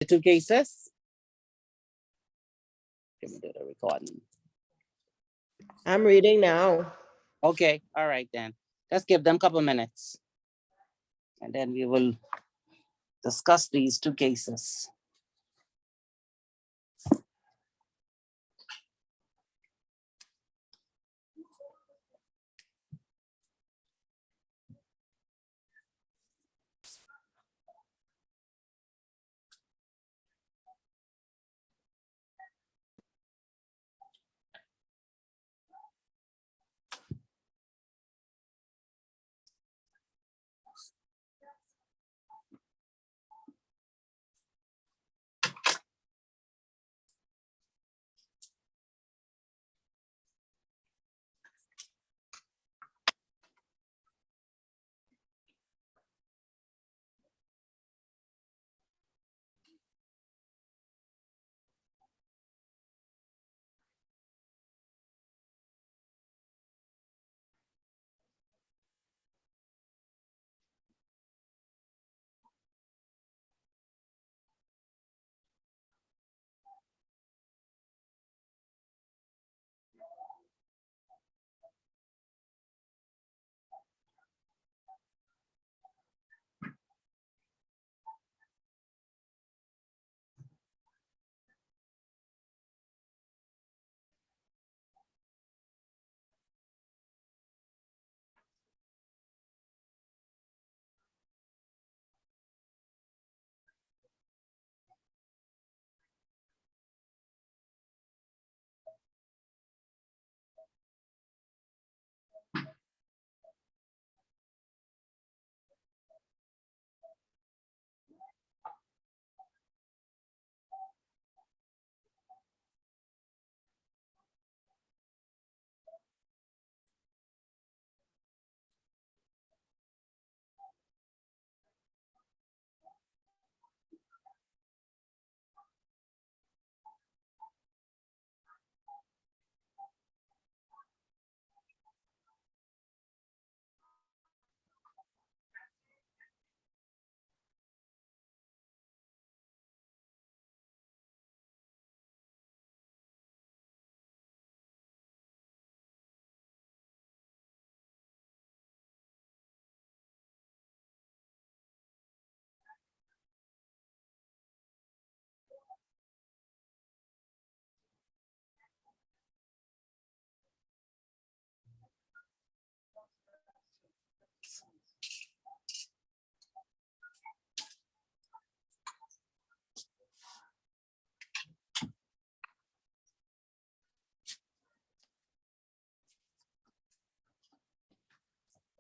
The two cases? Let me do the recording. I'm reading now. Okay, all right then. Let's give them a couple minutes. And then we will discuss these two cases.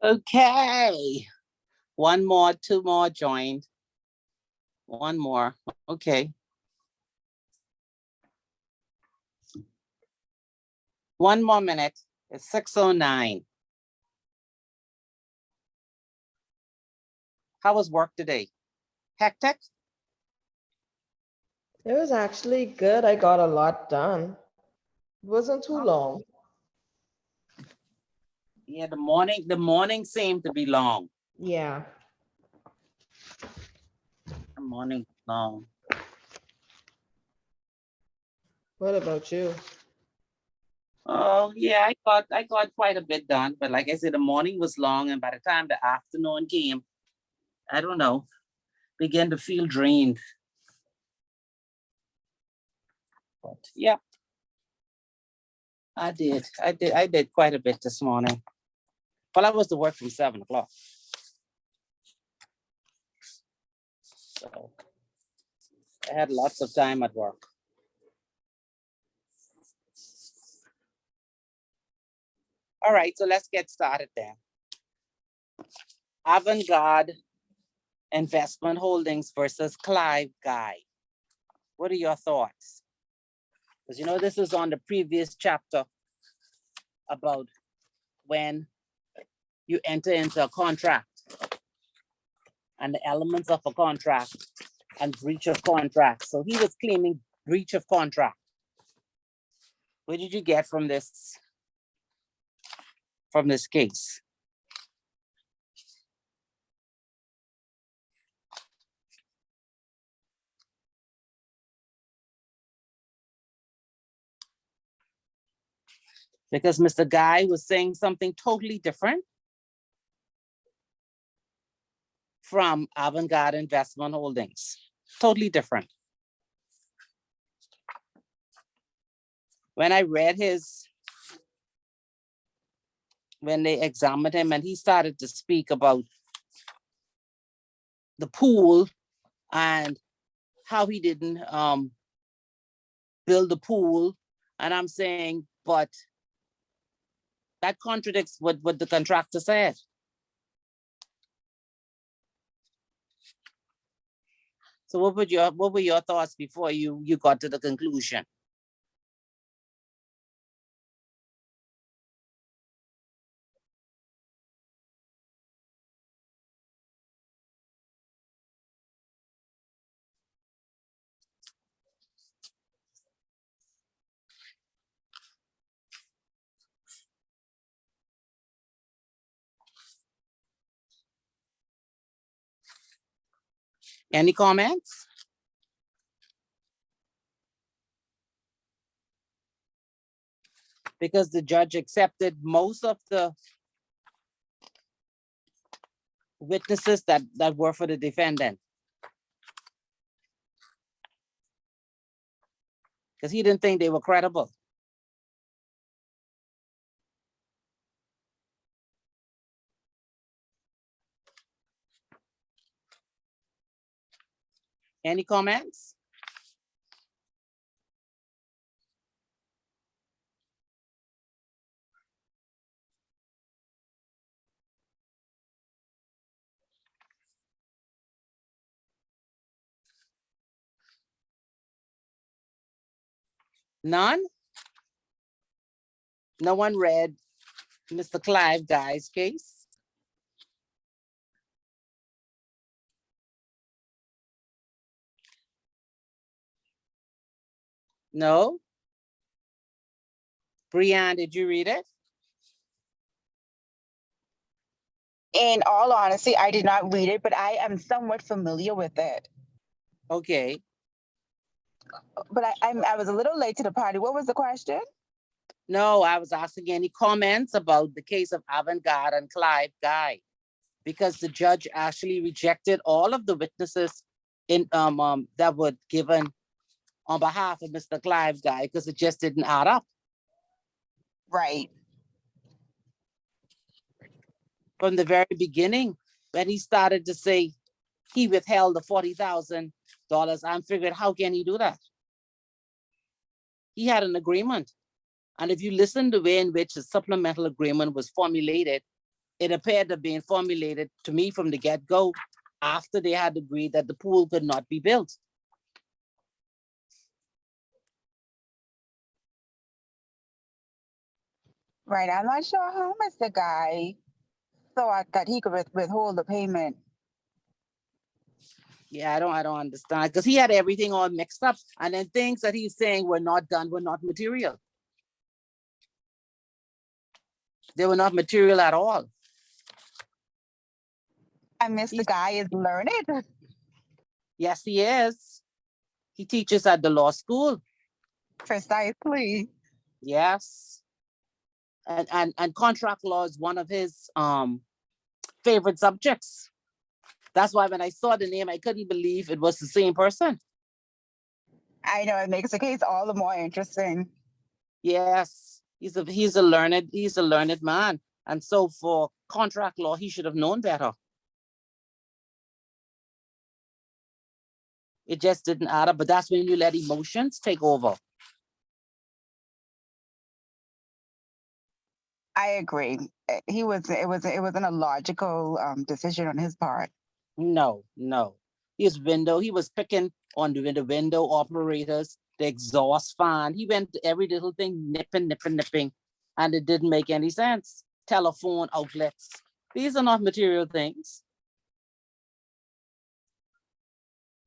Okay. One more, two more joined. One more. Okay. One more minute. It's 6:09. How was work today? Hectic? It was actually good. I got a lot done. It wasn't too long. Yeah, the morning seemed to be long. Yeah. The morning long. What about you? Oh yeah, I got quite a bit done, but like I said, the morning was long, and by the time the afternoon came, I don't know, began to feel drained. But yeah, I did quite a bit this morning. Well, I was to work from 7 o'clock. So I had lots of time at work. All right, so let's get started then. Avant-Garde Investment Holdings versus Clive Guy. What are your thoughts? Because you know, this is on the previous chapter about when you enter into a contract and the elements of a contract and breach of contract. So he was claiming breach of contract. What did you get from this case? Because Mr. Guy was saying something totally different from Avant-Garde Investment Holdings. Totally different. When I read when they examined him and he started to speak about the pool and how he didn't build the pool. And I'm saying, but that contradicts what the contractor said. So what were your thoughts before you got to the conclusion? Any comments? Because the judge accepted most of the witnesses that were for the defendant. Because he didn't think they were credible. Any comments? None? No one read Mr. Clive Guy's case? No? Brianne, did you read it? In all honesty, I did not read it, but I am somewhat familiar with it. Okay. But I was a little late to the party. What was the question? No, I was asking any comments about the case of Avant-Garde and Clive Guy, because the judge actually rejected all of the witnesses in that were given on behalf of Mr. Clive Guy because it just didn't add up. Right. From the very beginning, when he started to say he withheld the $40,000, I'm figuring, how can he do that? He had an agreement. And if you listen to the way in which the supplemental agreement was formulated, it appeared to have been formulated to me from the get-go after they had agreed that the pool could not be built. Right. I'm not sure how Mr. Guy thought that he could withhold the payment. Yeah, I don't understand, because he had everything all mixed up, and then things that he's saying were not done were not material. They were not material at all. And Mr. Guy is learned. Yes, he is. He teaches at the law school. Precisely. Yes. And contract law is one of his favorite subjects. That's why when I saw the name, I couldn't believe it was the same person. I know, it makes the case all the more interesting. Yes, he's a learned man. And so for contract law, he should have known better. It just didn't add up, but that's when you let emotions take over. I agree. It wasn't a logical decision on his part. No. He was picking on the window operators, the exhaust fan. He went to every little thing, nipping, and it didn't make any sense. Telephone outlets. These are not material things.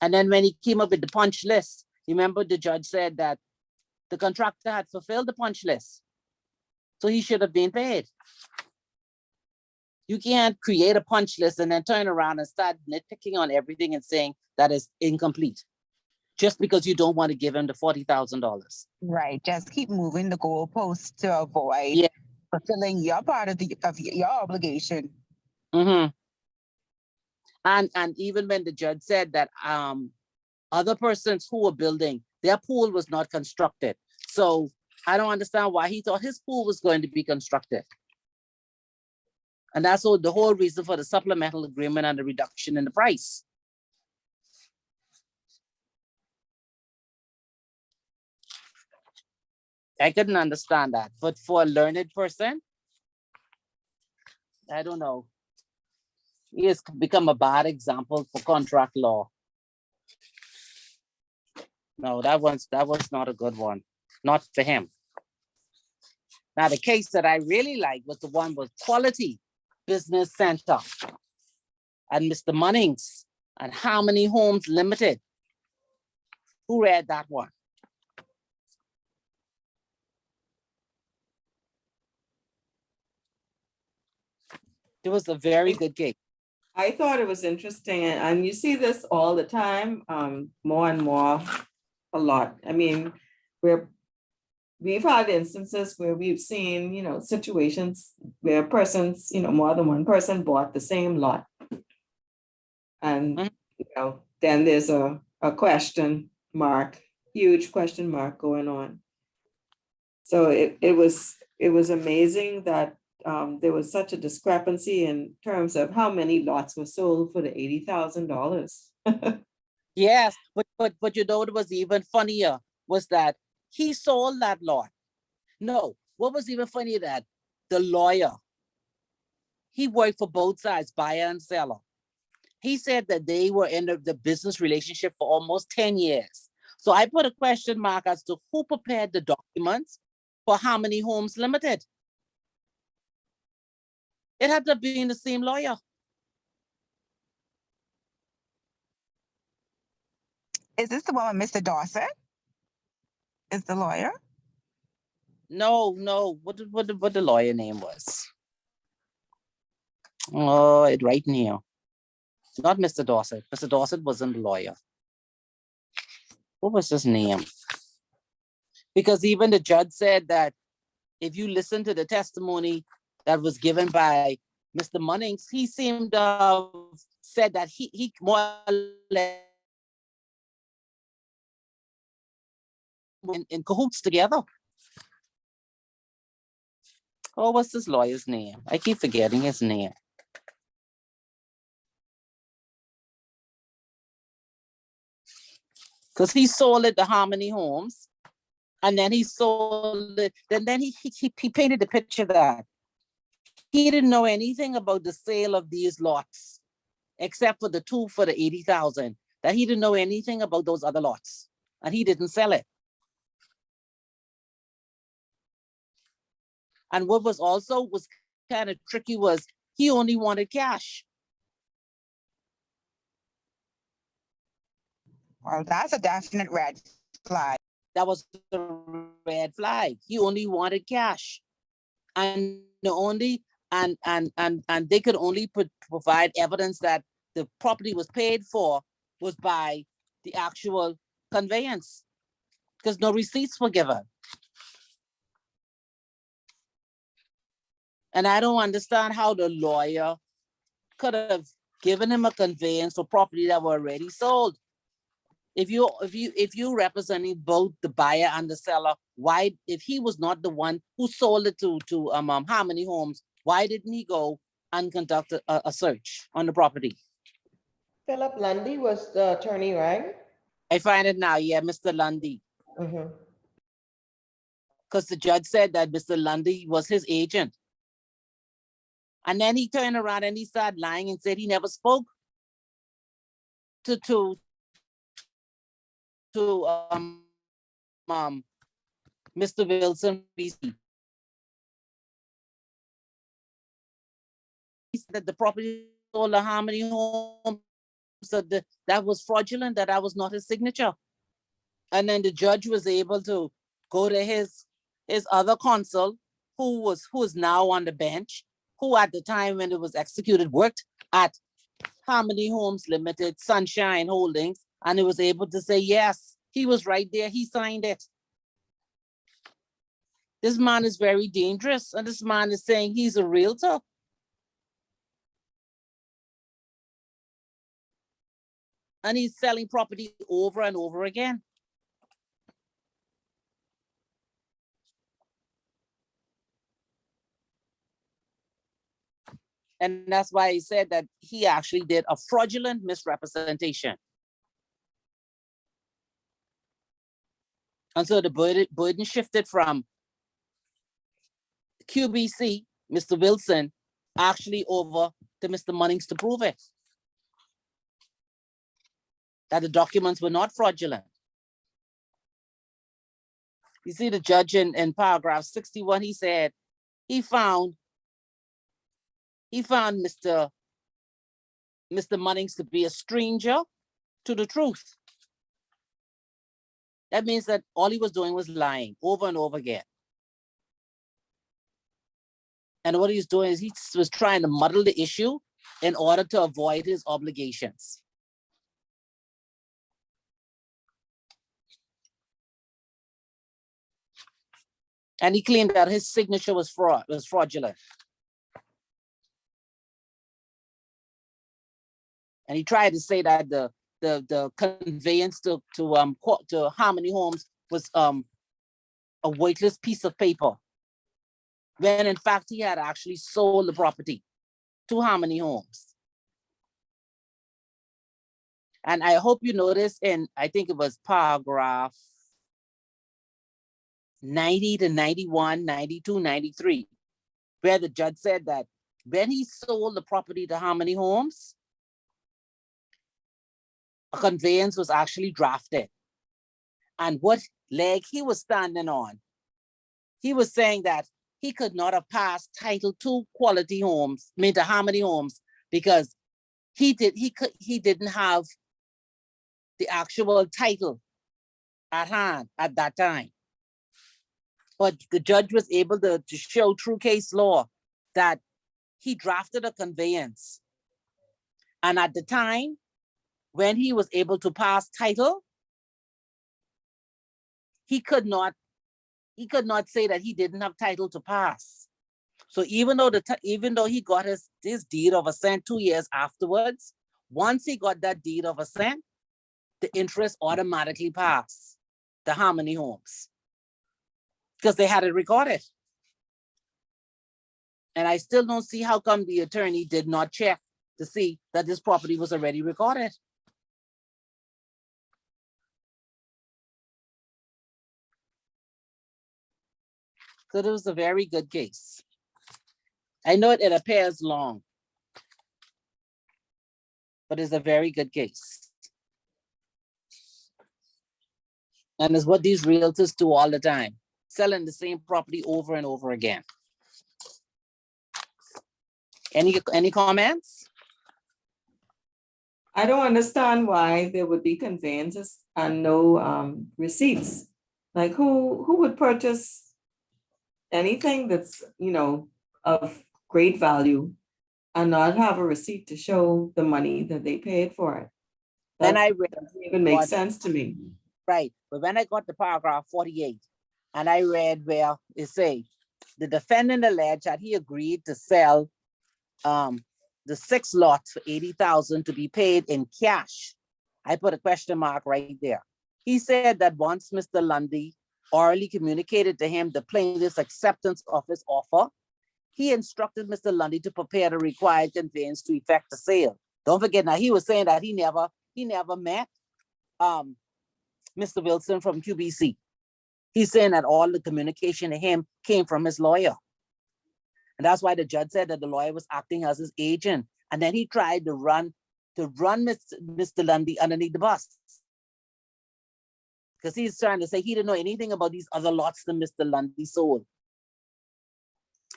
And then when he came up with the punch list, remember the judge said that the contractor had fulfilled the punch list, so he should have been paid. You can't create a punch list and then turn around and start nitpicking on everything and saying that is incomplete. just because you don't want to give him the $40,000. Right. Just keep moving the goalposts to avoid Yeah. fulfilling your part of your obligation. Mm-hmm. And even when the judge said that other persons who were building, their pool was not constructed. So I don't understand why he thought his pool was going to be constructed. And that's all the whole reason for the supplemental agreement and the reduction in the price. I couldn't understand that. But for a learned person, I don't know. He has become a bad example for contract law. No, that was not a good one. Not for him. Now, the case that I really liked was the one with Quality Business Center and Mr. Munnings and Harmony Homes Limited. Who read that one? It was a very good case. I thought it was interesting, and you see this all the time, more and more, a lot. I mean, we've had instances where we've seen, situations where persons, more than one person bought the same lot. And, then there's a question mark, huge question mark going on. So it was amazing that there was such a discrepancy in terms of how many lots were sold for the $80,000. Yes, but you know what was even funnier was that he sold that lot. No, what was even funnier that the lawyer, he worked for both sides, buyer and seller. He said that they were in the business relationship for almost 10 years. So I put a question mark as to who prepared the documents for Harmony Homes Limited. It had to be the same lawyer. Is this the one with Mr. Dorset? Is the lawyer? No, what the lawyer name was? Oh, it right in here. Not Mr. Dorset. Mr. Dorset wasn't the lawyer. What was his name? Because even the judge said that if you listen to the testimony that was given by Mr. Munnings, he seemed to have said that he more or less in cahoots together. Oh, what's this lawyer's name? I keep forgetting his name. Because he sold it to Harmony Homes, and then he sold it, and then he painted the picture that he didn't know anything about the sale of these lots, except for the two for the 80,000, that he didn't know anything about those other lots, and he didn't sell it. And what was also was kind of tricky was he only wanted cash. Well, that's a definite red flag. That was the red flag. He only wanted cash. And the only and they could only provide evidence that the property was paid for was by the actual conveyance, because no receipts were given. And I don't understand how the lawyer could have given him a conveyance for property that were already sold. If you representing both the buyer and the seller, why, if he was not the one who sold it to Harmony Homes, why didn't he go and conduct a search on the property? Philip Lundy was the attorney, right? I find it now, yeah, Mr. Lundy. Mm-hmm. Because the judge said that Mr. Lundy was his agent. And then he turned around and he started lying and said he never spoke to Mr. Wilson. He said that the property sold to Harmony Homes, so that was fraudulent, that was not his signature. And then the judge was able to go to his other counsel, who is now on the bench, who at the time when it was executed worked at Harmony Homes Limited, Sunshine Holdings, And it was able to say, yes, he was right there. He signed it. This man is very dangerous. And this man is saying he's a realtor. And he's selling property over and over again. And that's why he said that he actually did a fraudulent misrepresentation. And so the burden shifted from QBC, Mr. Wilson, actually over to Mr. Munnings to prove it. That the documents were not fraudulent. You see the judge in paragraph 61, he said, he found Mr. Munnings to be a stranger to the truth. That means that all he was doing was lying over and over again. And what he's doing is he was trying to muddle the issue in order to avoid his obligations. And he claimed that his signature was fraudulent. And he tried to say that the conveyance to Harmony Homes was a worthless piece of paper, when in fact he had actually sold the property to Harmony Homes. And I hope you notice I think it was paragraph 90 to 91, 92, 93, where the judge said that when he sold the property to Harmony Homes, a conveyance was actually drafted. And what leg he was standing on, he was saying that he could not have passed title to Quality Homes, to Harmony Homes, because he didn't have the actual title at hand at that time. But the judge was able to show through case law that he drafted a conveyance. And at the time, when he was able to pass title, he could not say that he didn't have title to pass. So even though he got his deed of assent 2 years afterwards, once he got that deed of assent, the interest automatically passed the Harmony Homes because they had it recorded. And I still don't see how come the attorney did not check to see that this property was already recorded. So it was a very good case. I know it appears long, but it's a very good case. And it's what these realtors do all the time, selling the same property over and over again. Any comments? I don't understand why there would be conveyances and no receipts. Like who would purchase anything that's, of great value and not have a receipt to show the money that they paid for it? Then That I read doesn't even make sense to me. right, but when I got to paragraph 48, and I read where it say the defendant alleged that he agreed to sell the 6 lots for $80,000 to be paid in cash. I put a question mark right there. He said that once Mr. Lundy orally communicated to him the plaintiff's acceptance of his offer, he instructed Mr. Lundy to prepare the required conveyance to effect the sale. Don't forget, now he was saying that he never met Mr. Wilson from QBC. He's saying that all the communication to him came from his lawyer. And that's why the judge said that the lawyer was acting as his agent. And then he tried to run Mr. Lundy underneath the bus. Because he's trying to say he didn't know anything about these other lots that Mr. Lundy sold.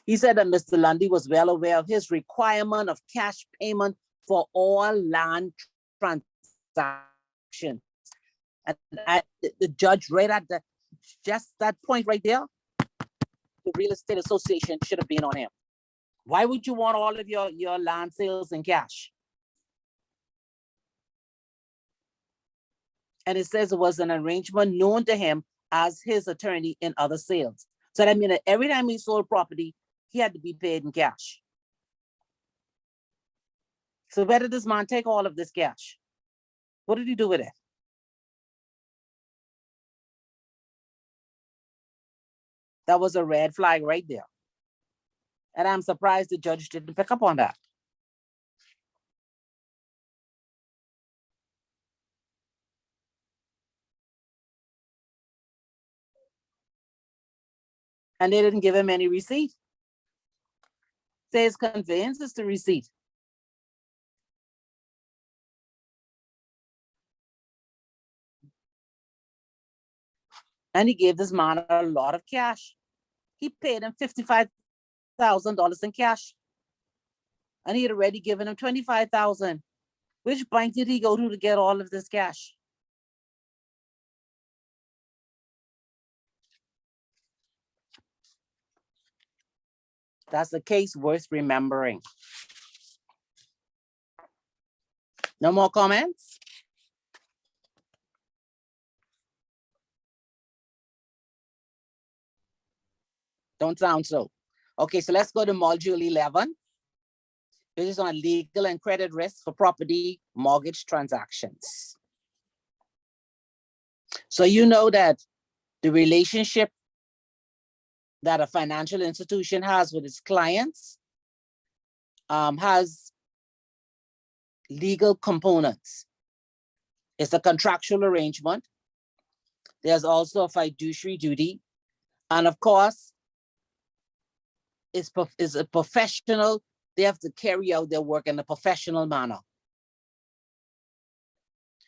He said that Mr. Lundy was well aware of his requirement of cash payment for all land transactions. And the judge right at just that point right there, the real estate association should have been on him. Why would you want all of your land sales in cash? And it says it was an arrangement known to him as his attorney in other sales. So that means that every time he sold property, he had to be paid in cash. So where did this man take all of this cash? What did he do with it? That was a red flag right there. And I'm surprised the judge didn't pick up on that. And they didn't give him any receipt. Says conveyance is the receipt. And he gave this man a lot of cash. He paid him $55,000 in cash. And he had already given him $25,000. Which bank did he go to get all of this cash? That's a case worth remembering. No more comments? Don't sound so. Okay, so let's go to module 11. This is on legal and credit risk for property mortgage transactions. So you know that the relationship that a financial institution has with its clients has legal components. It's a contractual arrangement. There's also a fiduciary duty. And of course, it's a professional. They have to carry out their work in a professional manner.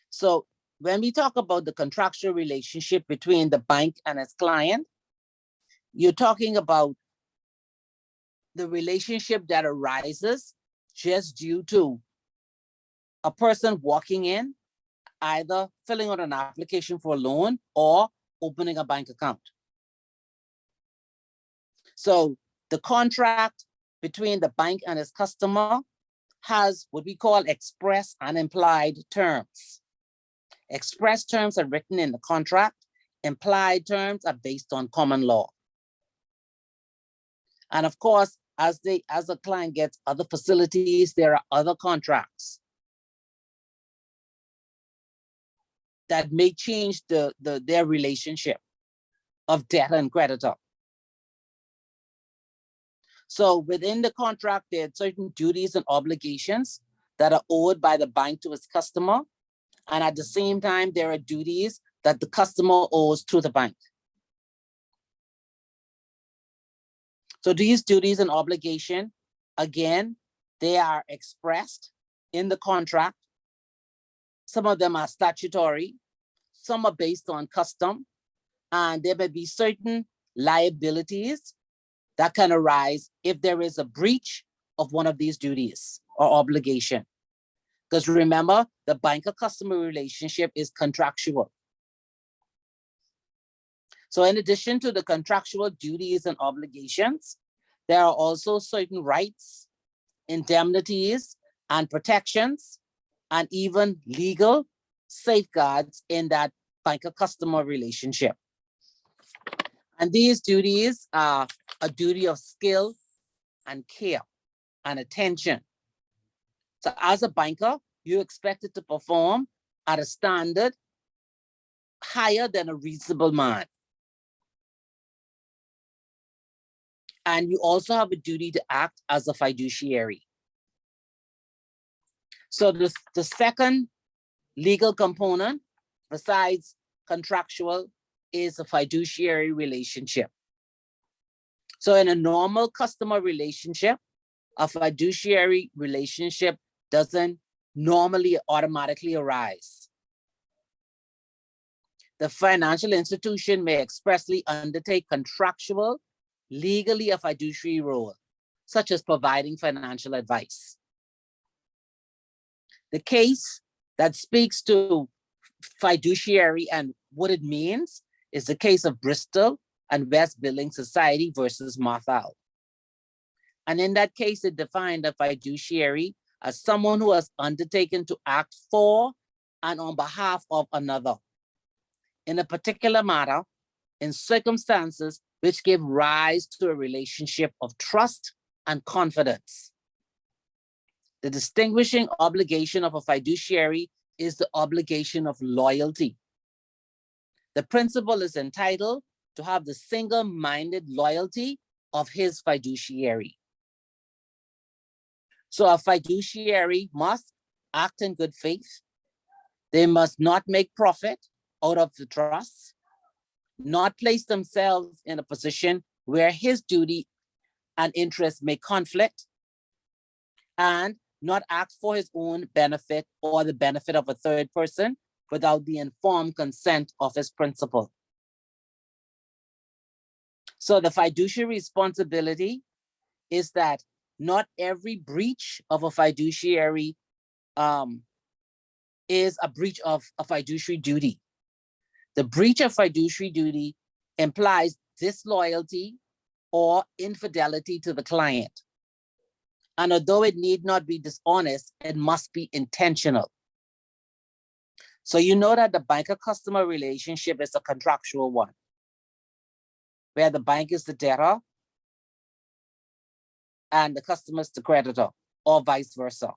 So when we talk about the contractual relationship between the bank and its client, you're talking about the relationship that arises just due to a person walking in, either filling out an application for a loan or opening a bank account. So the contract between the bank and its customer has what we call express and implied terms. Express terms are written in the contract. Implied terms are based on common law. And of course, as a client gets other facilities, there are other contracts that may change their relationship of debtor and creditor. So within the contract, there are certain duties and obligations that are owed by the bank to its customer. And at the same time, there are duties that the customer owes to the bank. So these duties and obligation, again, they are expressed in the contract. Some of them are statutory, some are based on custom, and there may be certain liabilities that can arise if there is a breach of one of these duties or obligation. Because remember, the banker-customer relationship is contractual. So in addition to the contractual duties and obligations, there are also certain rights, indemnities, and protections, and even legal safeguards in that banker-customer relationship. And these duties are a duty of skill and care and attention. So as a banker, you're expected to perform at a standard higher than a reasonable man. And you also have a duty to act as a fiduciary. So the second legal component, besides contractual, is a fiduciary relationship. So in a normal customer relationship, a fiduciary relationship doesn't normally automatically arise. The financial institution may expressly undertake contractual, legally a fiduciary role, such as providing financial advice. The case that speaks to fiduciary and what it means is the case of Bristol and West Building Society versus Marthal. And in that case, it defined a fiduciary as someone who has undertaken to act for and on behalf of another in a particular matter in circumstances which give rise to a relationship of trust and confidence. The distinguishing obligation of a fiduciary is the obligation of loyalty. The principal is entitled to have the single-minded loyalty of his fiduciary. So a fiduciary must act in good faith. They must not make profit out of the trust, not place themselves in a position where his duty and interest may conflict, and not act for his own benefit or the benefit of a third person without the informed consent of his principal. So the fiduciary responsibility is that not every breach of a fiduciary is a breach of a fiduciary duty. The breach of fiduciary duty implies disloyalty or infidelity to the client. And although it need not be dishonest, it must be intentional. So you know that the banker-customer relationship is a contractual one, where the bank is the debtor and the customer is the creditor, or vice versa.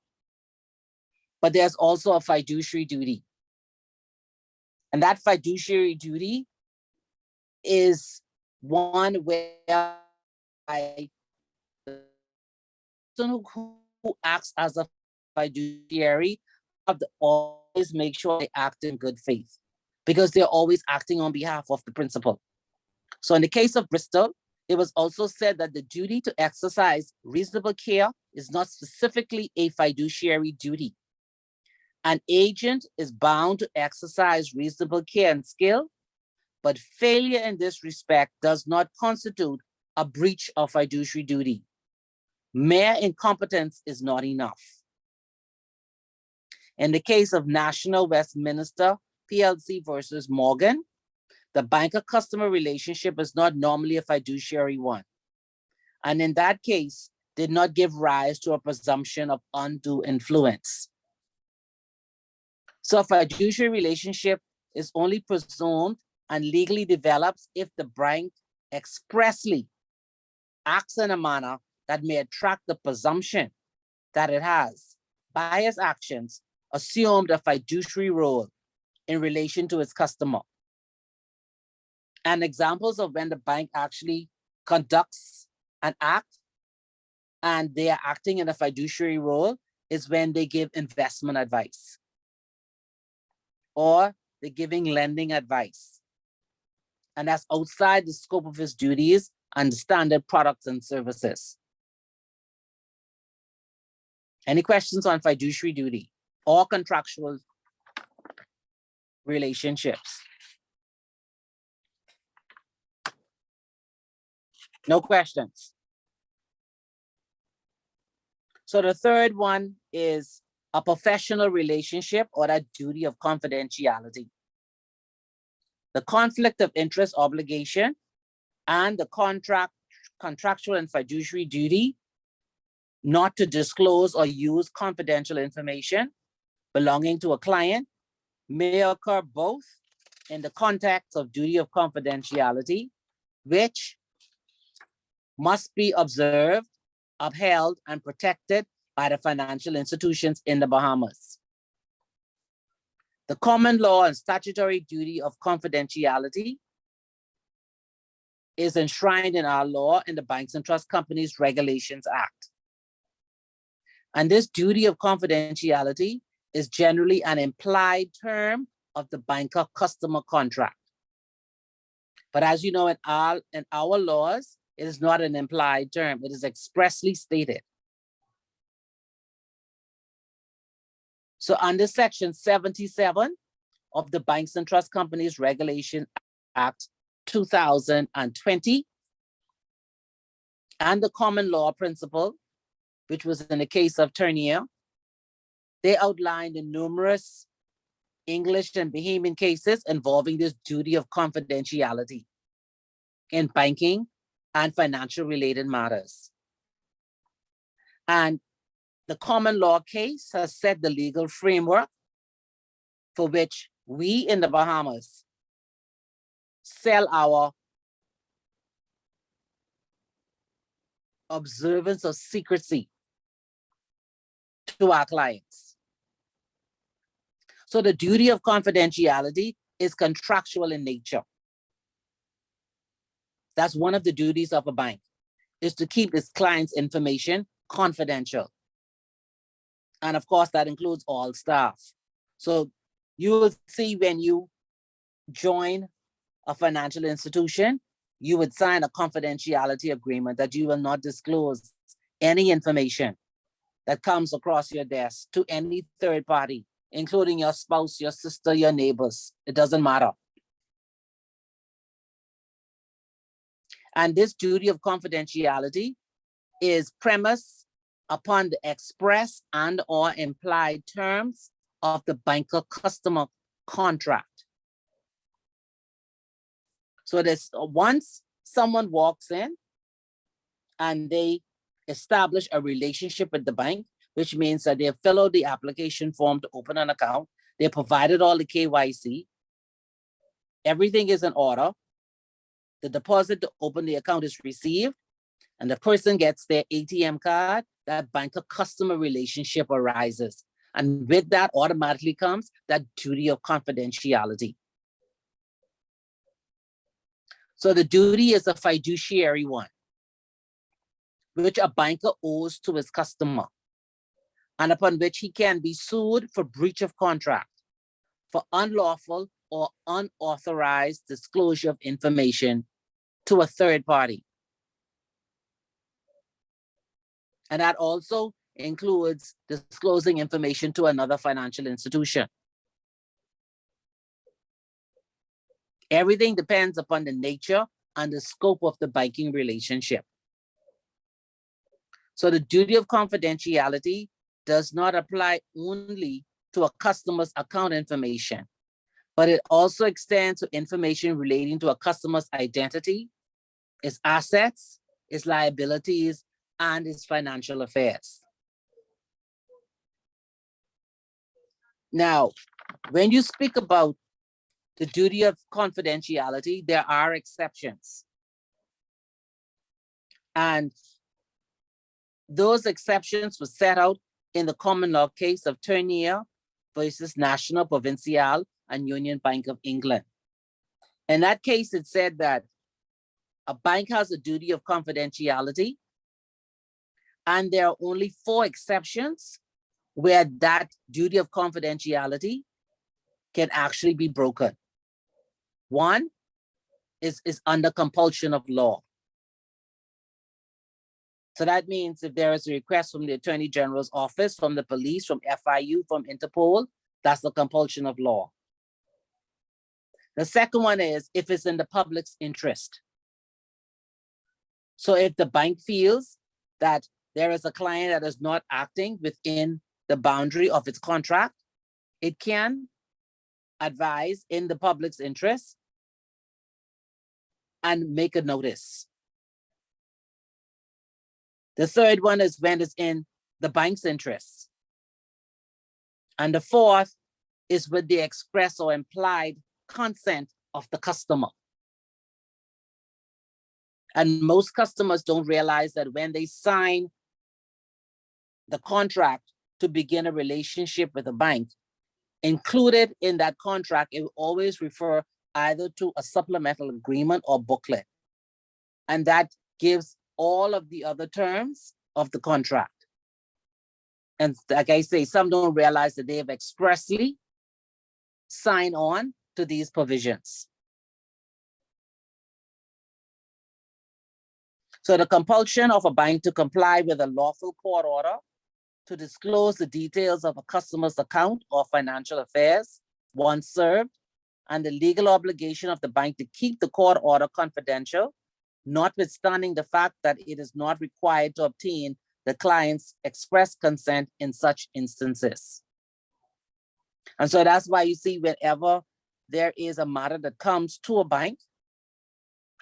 But there's also a fiduciary duty. And that fiduciary duty is one where the person who acts as a fiduciary have to always make sure they act in good faith, because they're always acting on behalf of the principal. So in the case of Bristol, it was also said that the duty to exercise reasonable care is not specifically a fiduciary duty. An agent is bound to exercise reasonable care and skill, but failure in this respect does not constitute a breach of fiduciary duty. Mere incompetence is not enough. In the case of National Westminster PLC versus Morgan, the banker-customer relationship is not normally a fiduciary one. And in that case, did not give rise to a presumption of undue influence. So a fiduciary relationship is only presumed and legally develops if the bank expressly acts in a manner that may attract the presumption that it has, by its actions, assumed a fiduciary role in relation to its customer. And examples of when the bank actually conducts an act and they are acting in a fiduciary role is when they give investment advice, or they're giving lending advice. And that's outside the scope of his duties and standard products and services. Any questions on fiduciary duty or contractual relationships? No questions. So the third one is a professional relationship or that duty of confidentiality. The conflict of interest obligation and the contractual and fiduciary duty not to disclose or use confidential information belonging to a client may occur both in the context of duty of confidentiality, which must be observed, upheld, and protected by the financial institutions in the Bahamas. The common law and statutory duty of confidentiality is enshrined in our law in the Banks and Trust Companies Regulations Act. And this duty of confidentiality is generally an implied term of the banker-customer contract. But as you know, in our laws, it is not an implied term. It is expressly stated. So under Section 77 of the Banks and Trust Companies Regulation Act 2020, and the common law principle, which was in the case of Turnier, they outlined in numerous English and Bahamian cases involving this duty of confidentiality in banking and financial related matters. And the common law case has set the legal framework for which we in the Bahamas sell our observance of secrecy to our clients. So the duty of confidentiality is contractual in nature. That's one of the duties of a bank, is to keep its clients' information confidential. And of course, that includes all staff. So you will see when you join a financial institution, you would sign a confidentiality agreement that you will not disclose any information that comes across your desk to any third party, including your spouse, your sister, your neighbors. It doesn't matter. And this duty of confidentiality is premised upon the express and or implied terms of the banker-customer contract. So there's once someone walks in and they establish a relationship with the bank, which means that they fill out the application form to open an account, they provided all the KYC, everything is in order, the deposit to open the account is received, and the person gets their ATM card, that banker-customer relationship arises. And with that automatically comes that duty of confidentiality. So the duty is a fiduciary one, which a banker owes to his customer, and upon which he can be sued for breach of contract, for unlawful or unauthorized disclosure of information to a third party. And that also includes disclosing information to another financial institution. Everything depends upon the nature and the scope of the banking relationship. So the duty of confidentiality does not apply only to a customer's account information, but it also extends to information relating to a customer's identity, its assets, its liabilities, and its financial affairs. Now, when you speak about the duty of confidentiality, there are exceptions. And those exceptions were set out in the common law case of Turnier versus National, Provincial, and Union Bank of England. In that case, it said that a bank has a duty of confidentiality, and there are only 4 exceptions where that duty of confidentiality can actually be broken. One is under compulsion of law. So that means if there is a request from the Attorney General's office, from the police, from FIU, from Interpol, that's the compulsion of law. The second one is if it's in the public's interest. So if the bank feels that there is a client that is not acting within the boundary of its contract, it can advise in the public's interest and make a notice. The third one is when it's in the bank's interest. And the fourth is with the express or implied consent of the customer. And most customers don't realize that when they sign the contract to begin a relationship with a bank, included in that contract, it will always refer either to a supplemental agreement or booklet. And that gives all of the other terms of the contract. And like I say, some don't realize that they have expressly signed on to these provisions. So the compulsion of a bank to comply with a lawful court order to disclose the details of a customer's account or financial affairs once served, and the legal obligation of the bank to keep the court order confidential, notwithstanding the fact that it is not required to obtain the client's express consent in such instances. And so that's why you see whenever there is a matter that comes to a bank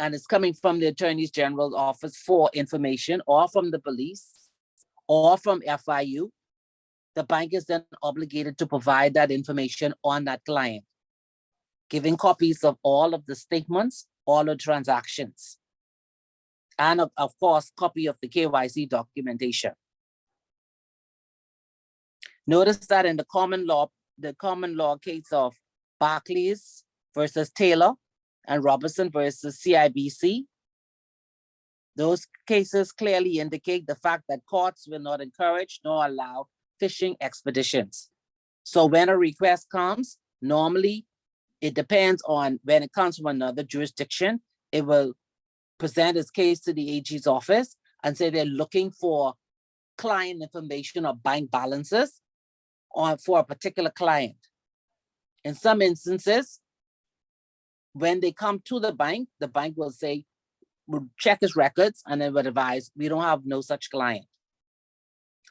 and it's coming from the Attorney General's office for information, or from the police, or from FIU, the bank is then obligated to provide that information on that client. giving copies of all of the statements, all the transactions, and of course, copy of the KYC documentation. Notice that in the common law case of Barclays versus Taylor and Robertson versus CIBC, those cases clearly indicate the fact that courts will not encourage nor allow fishing expeditions. So when a request comes, normally it depends on when it comes from another jurisdiction, it will present its case to the AG's office and say they're looking for client information or bank balances for a particular client. In some instances, when they come to the bank will say, we'll check his records and then will advise, we don't have no such client.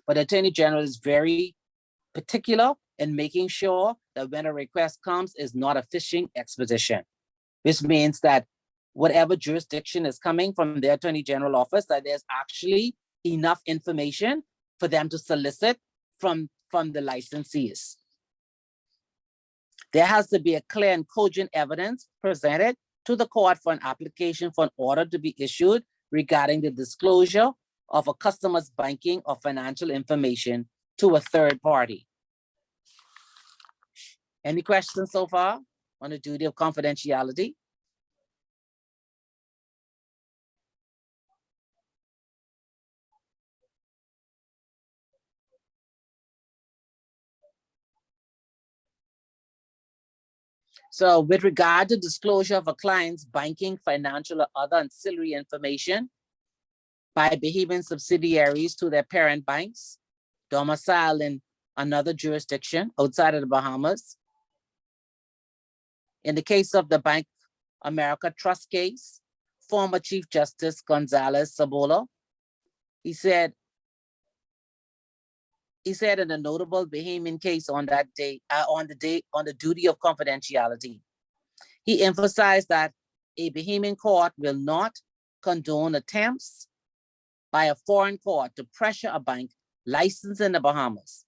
But the Attorney General is very particular in making sure that when a request comes, is not a fishing expedition, which means that whatever jurisdiction is coming from the Attorney General office, that there's actually enough information for them to solicit from the licensees. There has to be a clear and cogent evidence presented to the court for an application for an order to be issued regarding the disclosure of a customer's banking or financial information to a third party. Any questions so far on the duty of confidentiality? So with regard to disclosure of a client's banking, financial, or other ancillary information by Bahamian subsidiaries to their parent banks, domiciled in another jurisdiction outside of the Bahamas. In the case of the Bank America Trust case, former Chief Justice Gonzalez Sabola, he said in a notable Bahamian case on that day, on the duty of confidentiality, he emphasized that a Bahamian court will not condone attempts by a foreign court to pressure a bank licensed in the Bahamas,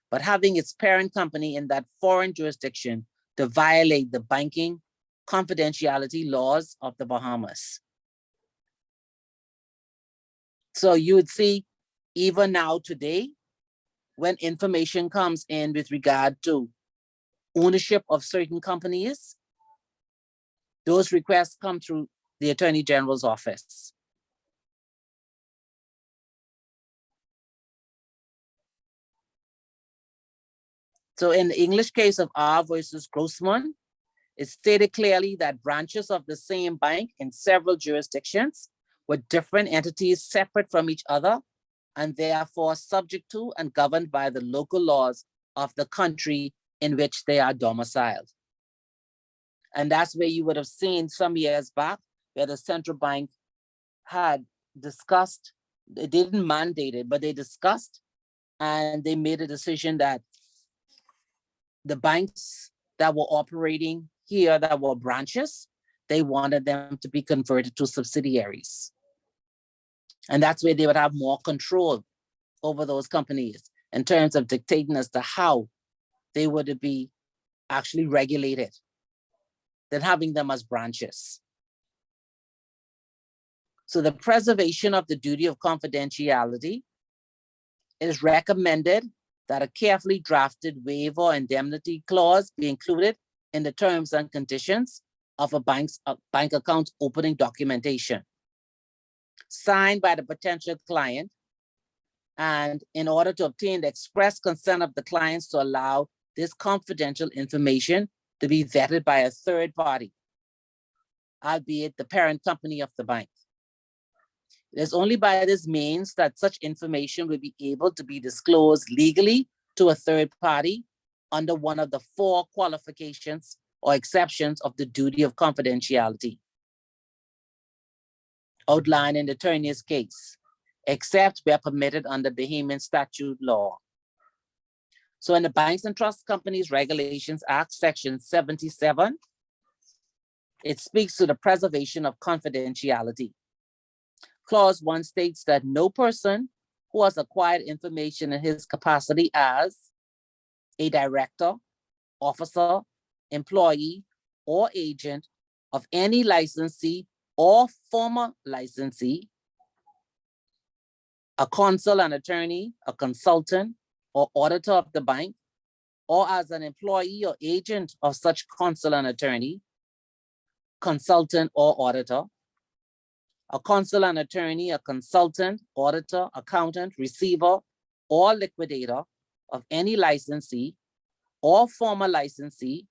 but having its parent company in that foreign jurisdiction to violate the banking confidentiality laws of the Bahamas. So you would see, even now today, when information comes in with regard to ownership of certain companies, those requests come through the Attorney General's office. So in the English case of R versus Grossman, it stated clearly that branches of the same bank in several jurisdictions were different entities separate from each other and therefore subject to and governed by the local laws of the country in which they are domiciled. And that's where you would have seen some years back where the central bank had discussed, they didn't mandate it, but they discussed and they made a decision that the banks that were operating here that were branches, they wanted them to be converted to subsidiaries. And that's where they would have more control over those companies in terms of dictating as to how they would be actually regulated than having them as branches. So the preservation of the duty of confidentiality is recommended that a carefully drafted waiver or indemnity clause be included in the terms and conditions of a bank account opening documentation, signed by the potential client, and in order to obtain the express consent of the clients to allow this confidential information to be vetted by a third party, albeit the parent company of the bank. It is only by this means that such information will be able to be disclosed legally to a third party under one of the 4 qualifications or exceptions of the duty of confidentiality outlined in the attorney's case, except where permitted under Bahamian statute law. So in the Banks and Trust Companies Regulations Act, Section 77, it speaks to the preservation of confidentiality. Clause 1 states that no person who has acquired information in his capacity as a director, officer, employee, or agent of any licensee or former licensee, a counsel and attorney, a consultant or auditor of the bank, or as an employee or agent of such counsel and attorney, consultant or auditor, a counsel and attorney, a consultant, auditor, accountant, receiver, or liquidator of any licensee or former licensee,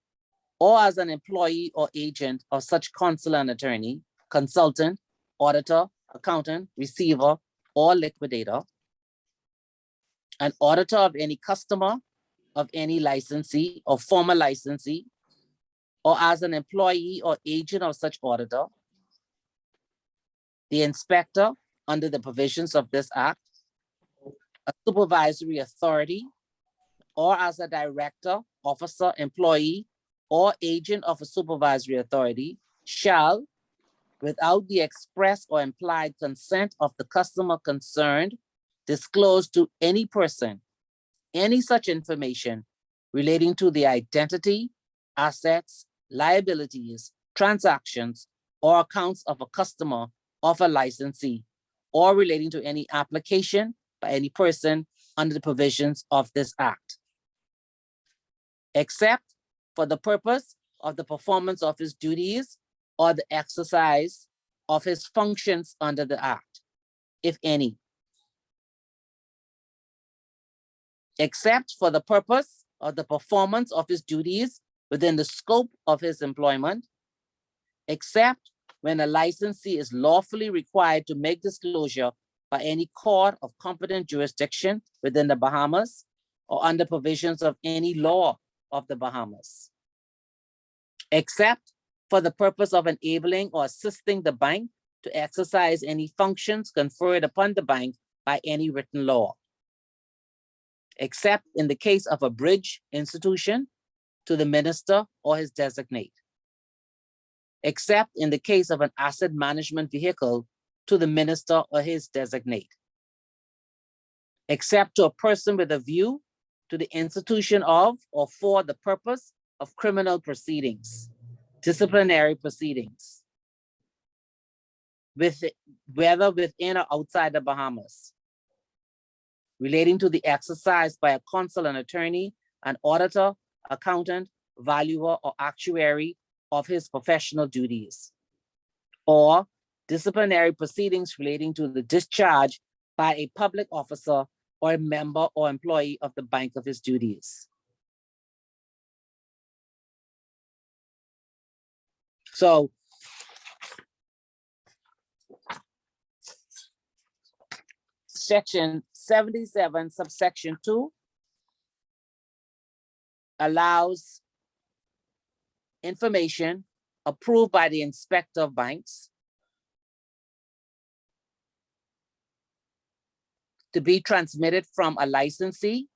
or as an employee or agent of such counsel and attorney, consultant, auditor, accountant, receiver, or liquidator, an auditor of any customer of any licensee or former licensee, or as an employee or agent of such auditor, the inspector under the provisions of this act, a supervisory authority, or as a director, officer, employee, or agent of a supervisory authority shall, without the express or implied consent of the customer concerned, disclose to any person any such information relating to the identity, assets, liabilities, transactions, or accounts of a customer of a licensee, or relating to any application by any person under the provisions of this act, except for the purpose of the performance of his duties or the exercise of his functions under the act, if any. Except for the purpose of the performance of his duties within the scope of his employment, except when a licensee is lawfully required to make disclosure by any court of competent jurisdiction within the Bahamas or under provisions of any law of the Bahamas, except for the purpose of enabling or assisting the bank to exercise any functions conferred upon the bank by any written law, except in the case of a bridge institution to the minister or his designate, except in the case of an asset management vehicle to the minister or his designate, except to a person with a view to the institution of or for the purpose of criminal proceedings, disciplinary proceedings, whether within or outside the Bahamas, relating to the exercise by a counsel and attorney, an auditor, accountant, valuer, or actuary of his professional duties, or disciplinary proceedings relating to the discharge by a public officer or a member or employee of the bank of his duties. So Section 77, subsection 2 allows information approved by the inspector of banks to be transmitted from a licensee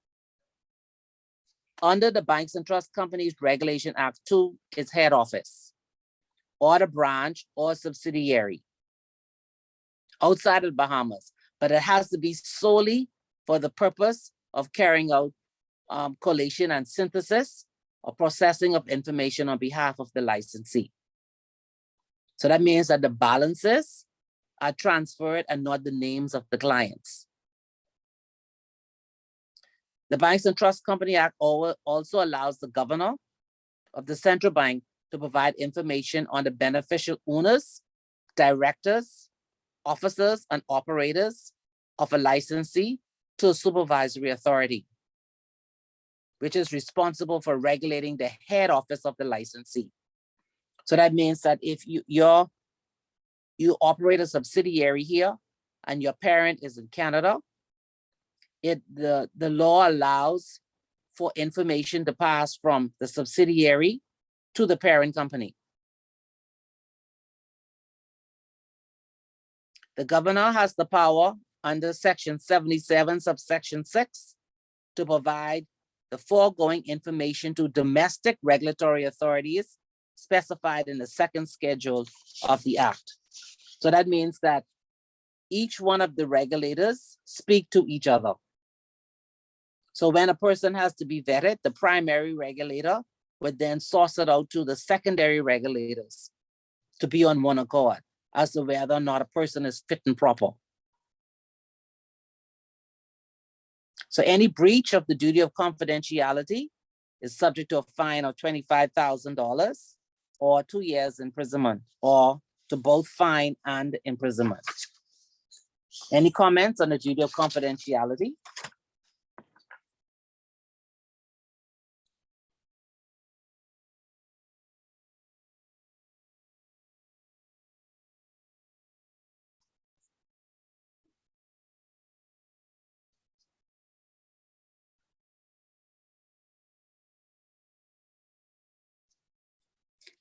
under the Banks and Trust Companies Regulation Act to its head office or the branch or subsidiary outside of the Bahamas, but it has to be solely for the purpose of carrying out collation and synthesis or processing of information on behalf of the licensee. So that means that the balances are transferred and not the names of the clients. The Banks and Trust Company Act also allows the governor of the central bank to provide information on the beneficial owners, directors, officers, and operators of a licensee to a supervisory authority, which is responsible for regulating the head office of the licensee. So that means that if you operate a subsidiary here and your parent is in Canada, the law allows for information to pass from the subsidiary to the parent company. The governor has the power under Section 77, subsection 6, to provide the foregoing information to domestic regulatory authorities specified in the second schedule of the Act. So that means that each one of the regulators speak to each other. So when a person has to be vetted, the primary regulator would then source it out to the secondary regulators to be on one accord as to whether or not a person is fit and proper. So any breach of the duty of confidentiality is subject to a fine of $25,000 or 2 years imprisonment, or to both fine and imprisonment. Any comments on the duty of confidentiality?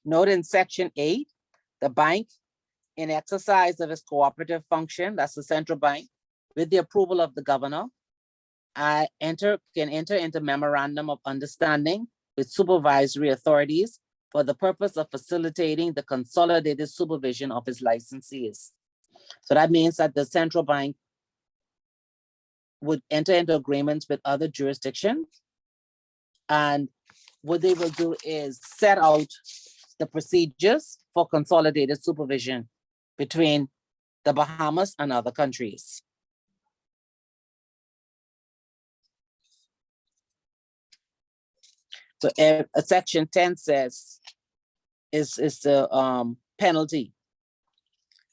Note in Section 8, the bank, in exercise of its cooperative function, that's the central bank, with the approval of the governor, can enter into memorandum of understanding with supervisory authorities for the purpose of facilitating the consolidated supervision of its licensees. So that means that the central bank would enter into agreements with other jurisdictions, and what they will do is set out the procedures for consolidated supervision between the Bahamas and other countries. So Section 10 says is the penalty.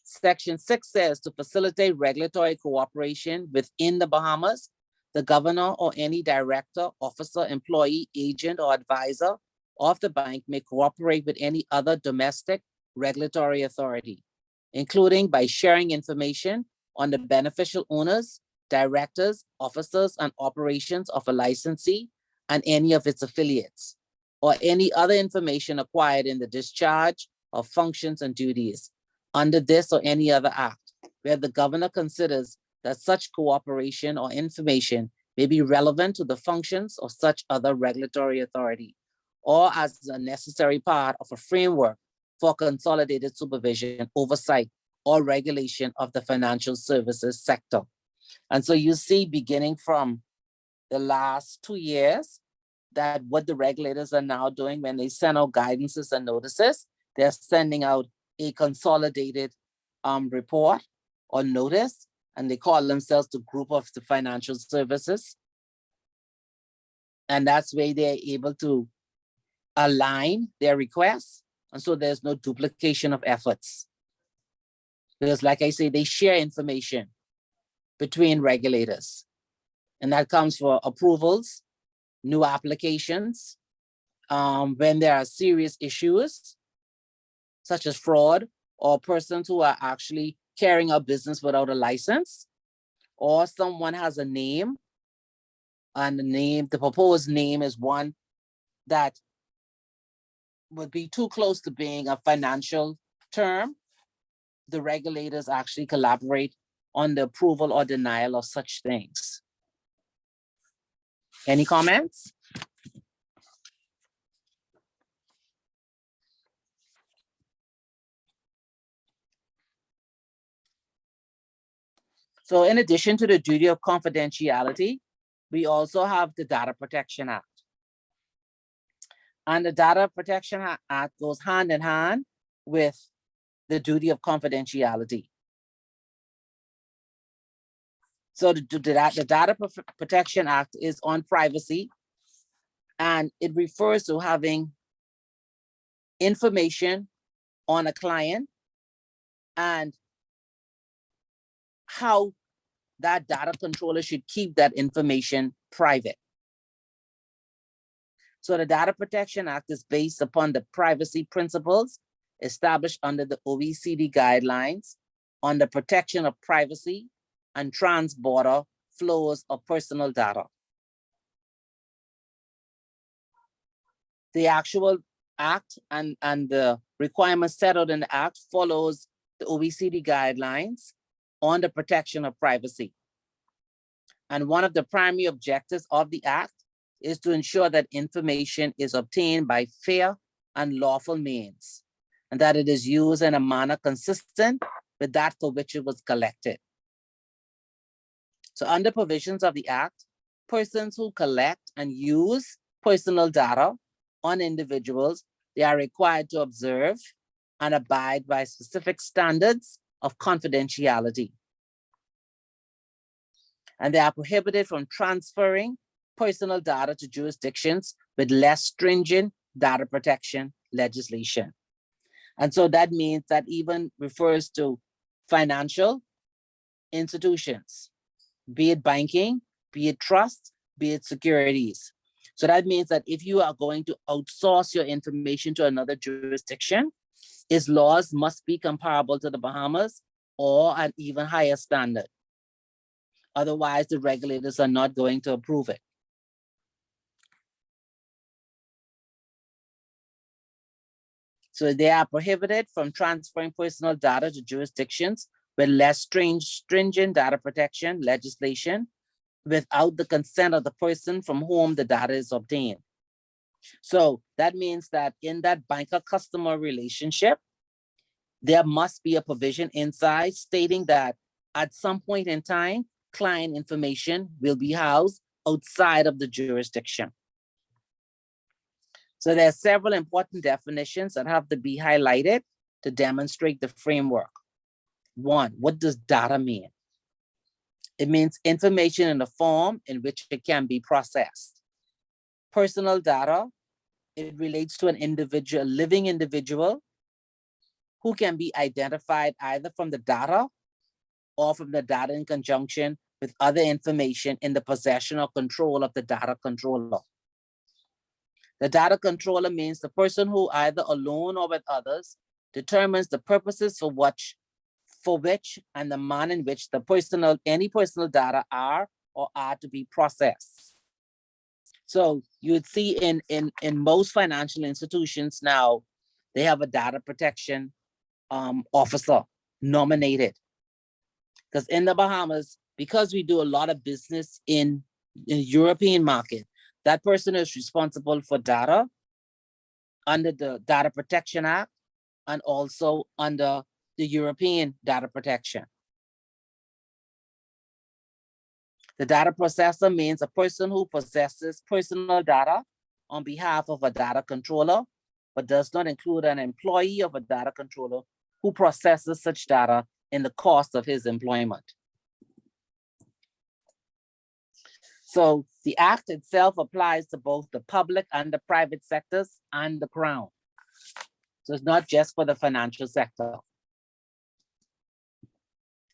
Section 6 says to facilitate regulatory cooperation within the Bahamas, the governor or any director, officer, employee, agent, or advisor of the bank may cooperate with any other domestic regulatory authority, including by sharing information on the beneficial owners, directors, officers, and operations of a licensee and any of its affiliates, or any other information acquired in the discharge of functions and duties under this or any other act, where the governor considers that such cooperation or information may be relevant to the functions of such other regulatory authority, or as a necessary part of a framework for consolidated supervision, oversight, or regulation of the financial services sector. And so you see, beginning from the last 2 years, that what the regulators are now doing when they send out guidances and notices, they're sending out a consolidated report or notice, and they call themselves the group of the financial services. And that's where they're able to align their requests. And so there's no duplication of efforts. Because like I say, they share information between regulators. And that comes for approvals, new applications, when there are serious issues, such as fraud, or persons who are actually carrying out business without a license, or someone has a name, and the proposed name is one that would be too close to being a financial term. The regulators actually collaborate on the approval or denial of such things. Any comments? So in addition to the duty of confidentiality, we also have the Data Protection Act. And the Data Protection Act goes hand in hand with the duty of confidentiality. So the Data Protection Act is on privacy, and it refers to having information on a client and how that data controller should keep that information private. So the Data Protection Act is based upon the privacy principles established under the OECD guidelines on the protection of privacy and trans-border flows of personal data. The actual act and the requirements set out in the act follows the OECD guidelines on the protection of privacy. And one of the primary objectives of the act is to ensure that information is obtained by fair and lawful means, and that it is used in a manner consistent with that for which it was collected. So under provisions of the act, persons who collect and use personal data on individuals, they are required to observe and abide by specific standards of confidentiality. And they are prohibited from transferring personal data to jurisdictions with less stringent data protection legislation. And so that means that even refers to financial institutions, be it banking, be it trust, be it securities. So that means that if you are going to outsource your information to another jurisdiction, its laws must be comparable to the Bahamas or an even higher standard. Otherwise, the regulators are not going to approve it. So they are prohibited from transferring personal data to jurisdictions with less stringent data protection legislation without the consent of the person from whom the data is obtained. So that means that in that banker-customer relationship, there must be a provision inside stating that at some point in time, client information will be housed outside of the jurisdiction. So there are several important definitions that have to be highlighted to demonstrate the framework. One, what does data mean? It means information in the form in which it can be processed. Personal data, it relates to an individual, a living individual who can be identified either from the data or from the data in conjunction with other information in the possession or control of the data controller. The data controller means the person who either alone or with others determines the purposes for which and the manner in which any personal data are or are to be processed. So you would see in most financial institutions now, they have a data protection officer nominated. Because in the Bahamas, because we do a lot of business in the European market, that person is responsible for data under the Data Protection Act and also under the European data protection. The data processor means a person who possesses personal data on behalf of a data controller, but does not include an employee of a data controller who processes such data in the course of his employment. So the act itself applies to both the public and the private sectors and the Crown. So it's not just for the financial sector.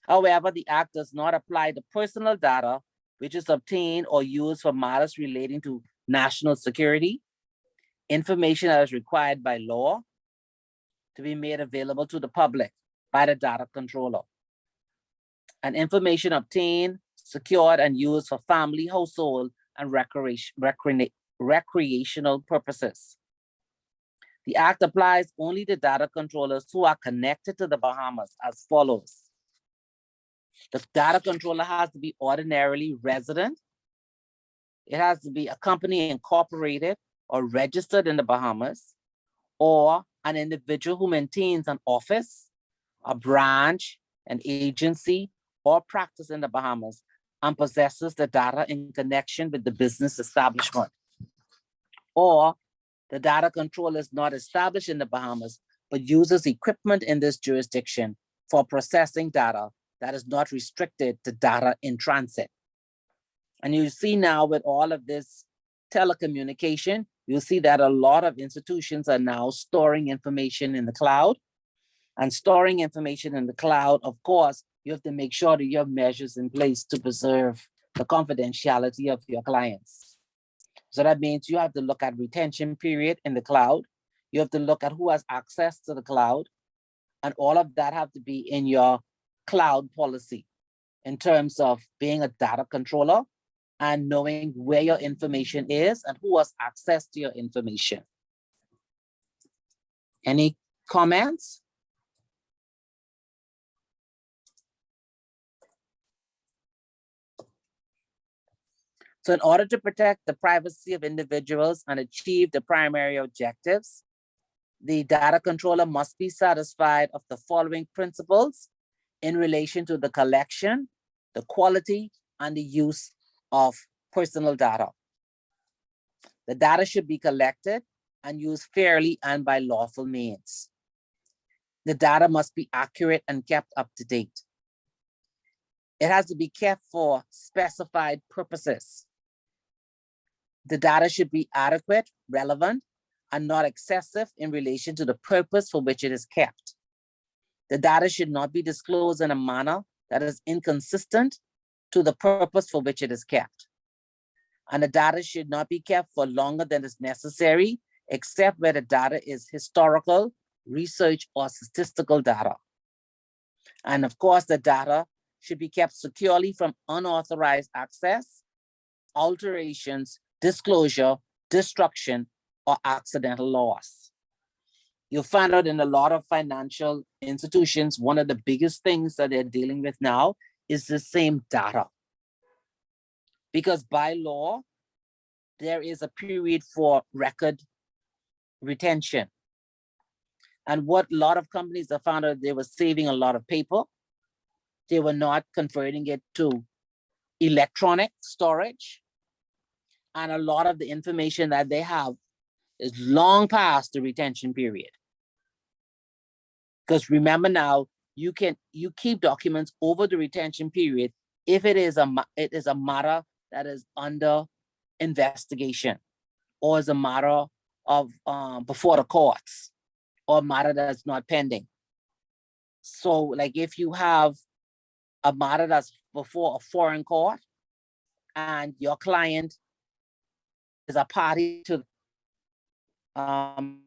However, the act does not apply to personal data which is obtained or used for matters relating to national security, information that is required by law to be made available to the public by the data controller, and information obtained, secured, and used for family, household, and recreational purposes. The act applies only to data controllers who are connected to the Bahamas as follows. The data controller has to be ordinarily resident. It has to be a company incorporated or registered in the Bahamas, or an individual who maintains an office, a branch, an agency, or practice in the Bahamas and possesses the data in connection with the business establishment. Or the data controller is not established in the Bahamas, but uses equipment in this jurisdiction for processing data that is not restricted to data in transit. And you see now with all of this telecommunication, you'll see that a lot of institutions are now storing information in the cloud. And storing information in the cloud, of course, you have to make sure that you have measures in place to preserve the confidentiality of your clients. So that means you have to look at retention period in the cloud. You have to look at who has access to the cloud. And all of that have to be in your cloud policy in terms of being a data controller and knowing where your information is and who has access to your information. Any comments? So in order to protect the privacy of individuals and achieve the primary objectives, the data controller must be satisfied of the following principles in relation to the collection, the quality, and the use of personal data. The data should be collected and used fairly and by lawful means. The data must be accurate and kept up to date. It has to be kept for specified purposes. The data should be adequate, relevant, and not excessive in relation to the purpose for which it is kept. The data should not be disclosed in a manner that is inconsistent to the purpose for which it is kept. And the data should not be kept for longer than is necessary, except where the data is historical, research, or statistical data. And of course, the data should be kept securely from unauthorized access, alterations, disclosure, destruction, or accidental loss. You'll find out in a lot of financial institutions, one of the biggest things that they're dealing with now is the same data. Because by law, there is a period for record retention. And what a lot of companies have found out, they were saving a lot of paper. They were not converting it to electronic storage. And a lot of the information that they have is long past the retention period. Because remember now, you keep documents over the retention period if it is a matter that is under investigation, or is a matter of before the courts, or a matter that's not pending. So like if you have a matter that's before a foreign court and your client is a party to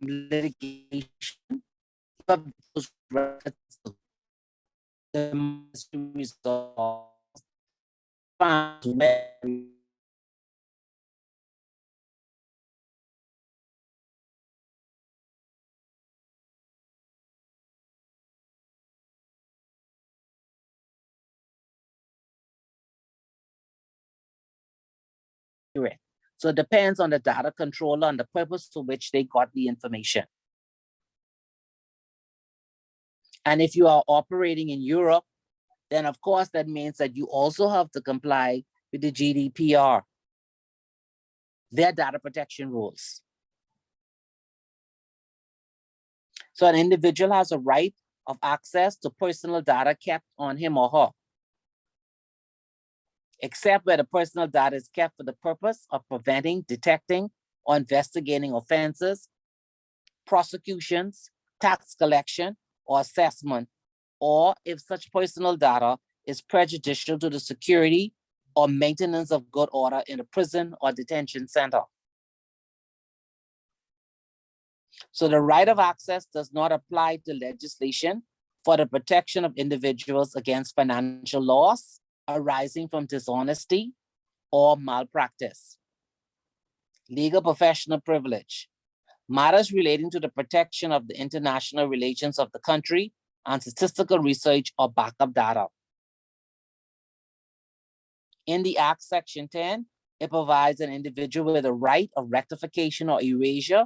litigation, those records must be resolved. So it depends on the data controller and the purpose to which they got the information. And if you are operating in Europe, then of course that means that you also have to comply with the Gdpr, their data protection rules. So an individual has a right of access to personal data kept on him or her, except where the personal data is kept for the purpose of preventing, detecting, or investigating offenses, prosecutions, tax collection, or assessment, or if such personal data is prejudicial to the security or maintenance of good order in a prison or detention center. So the right of access does not apply to legislation for the protection of individuals against financial loss arising from dishonesty or malpractice. Legal professional privilege. Matters relating to the protection of the international relations of the country and statistical research or backup data. In the Act, Section 10, it provides an individual with a right of rectification or erasure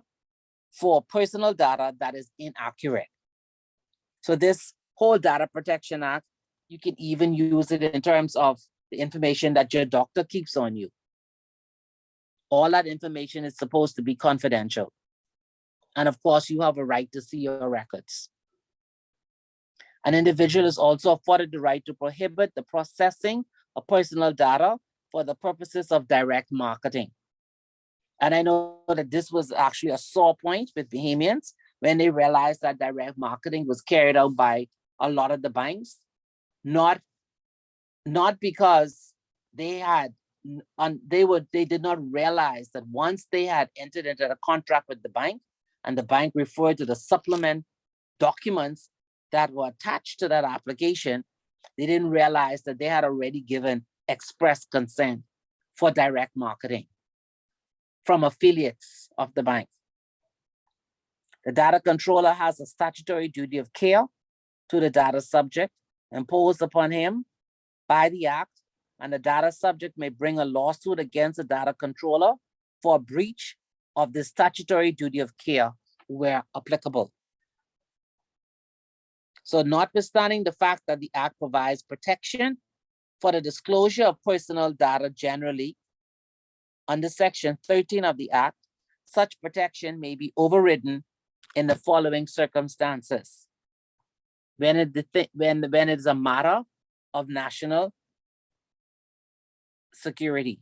for personal data that is inaccurate. So this whole Data Protection Act, you can even use it in terms of the information that your doctor keeps on you. All that information is supposed to be confidential. And of course, you have a right to see your records. An individual is also afforded the right to prohibit the processing of personal data for the purposes of direct marketing. And I know that this was actually a sore point with Bahamians when they realized that direct marketing was carried out by a lot of the banks, not because they did not realize that once they had entered into a contract with the bank and the bank referred to the supplement documents that were attached to that application, they didn't realize that they had already given express consent for direct marketing from affiliates of the bank. The data controller has a statutory duty of care to the data subject imposed upon him by the Act, and the data subject may bring a lawsuit against the data controller for a breach of the statutory duty of care where applicable. So notwithstanding the fact that the Act provides protection for the disclosure of personal data generally, under Section 13 of the Act, such protection may be overridden in the following circumstances. When it is a matter of national security,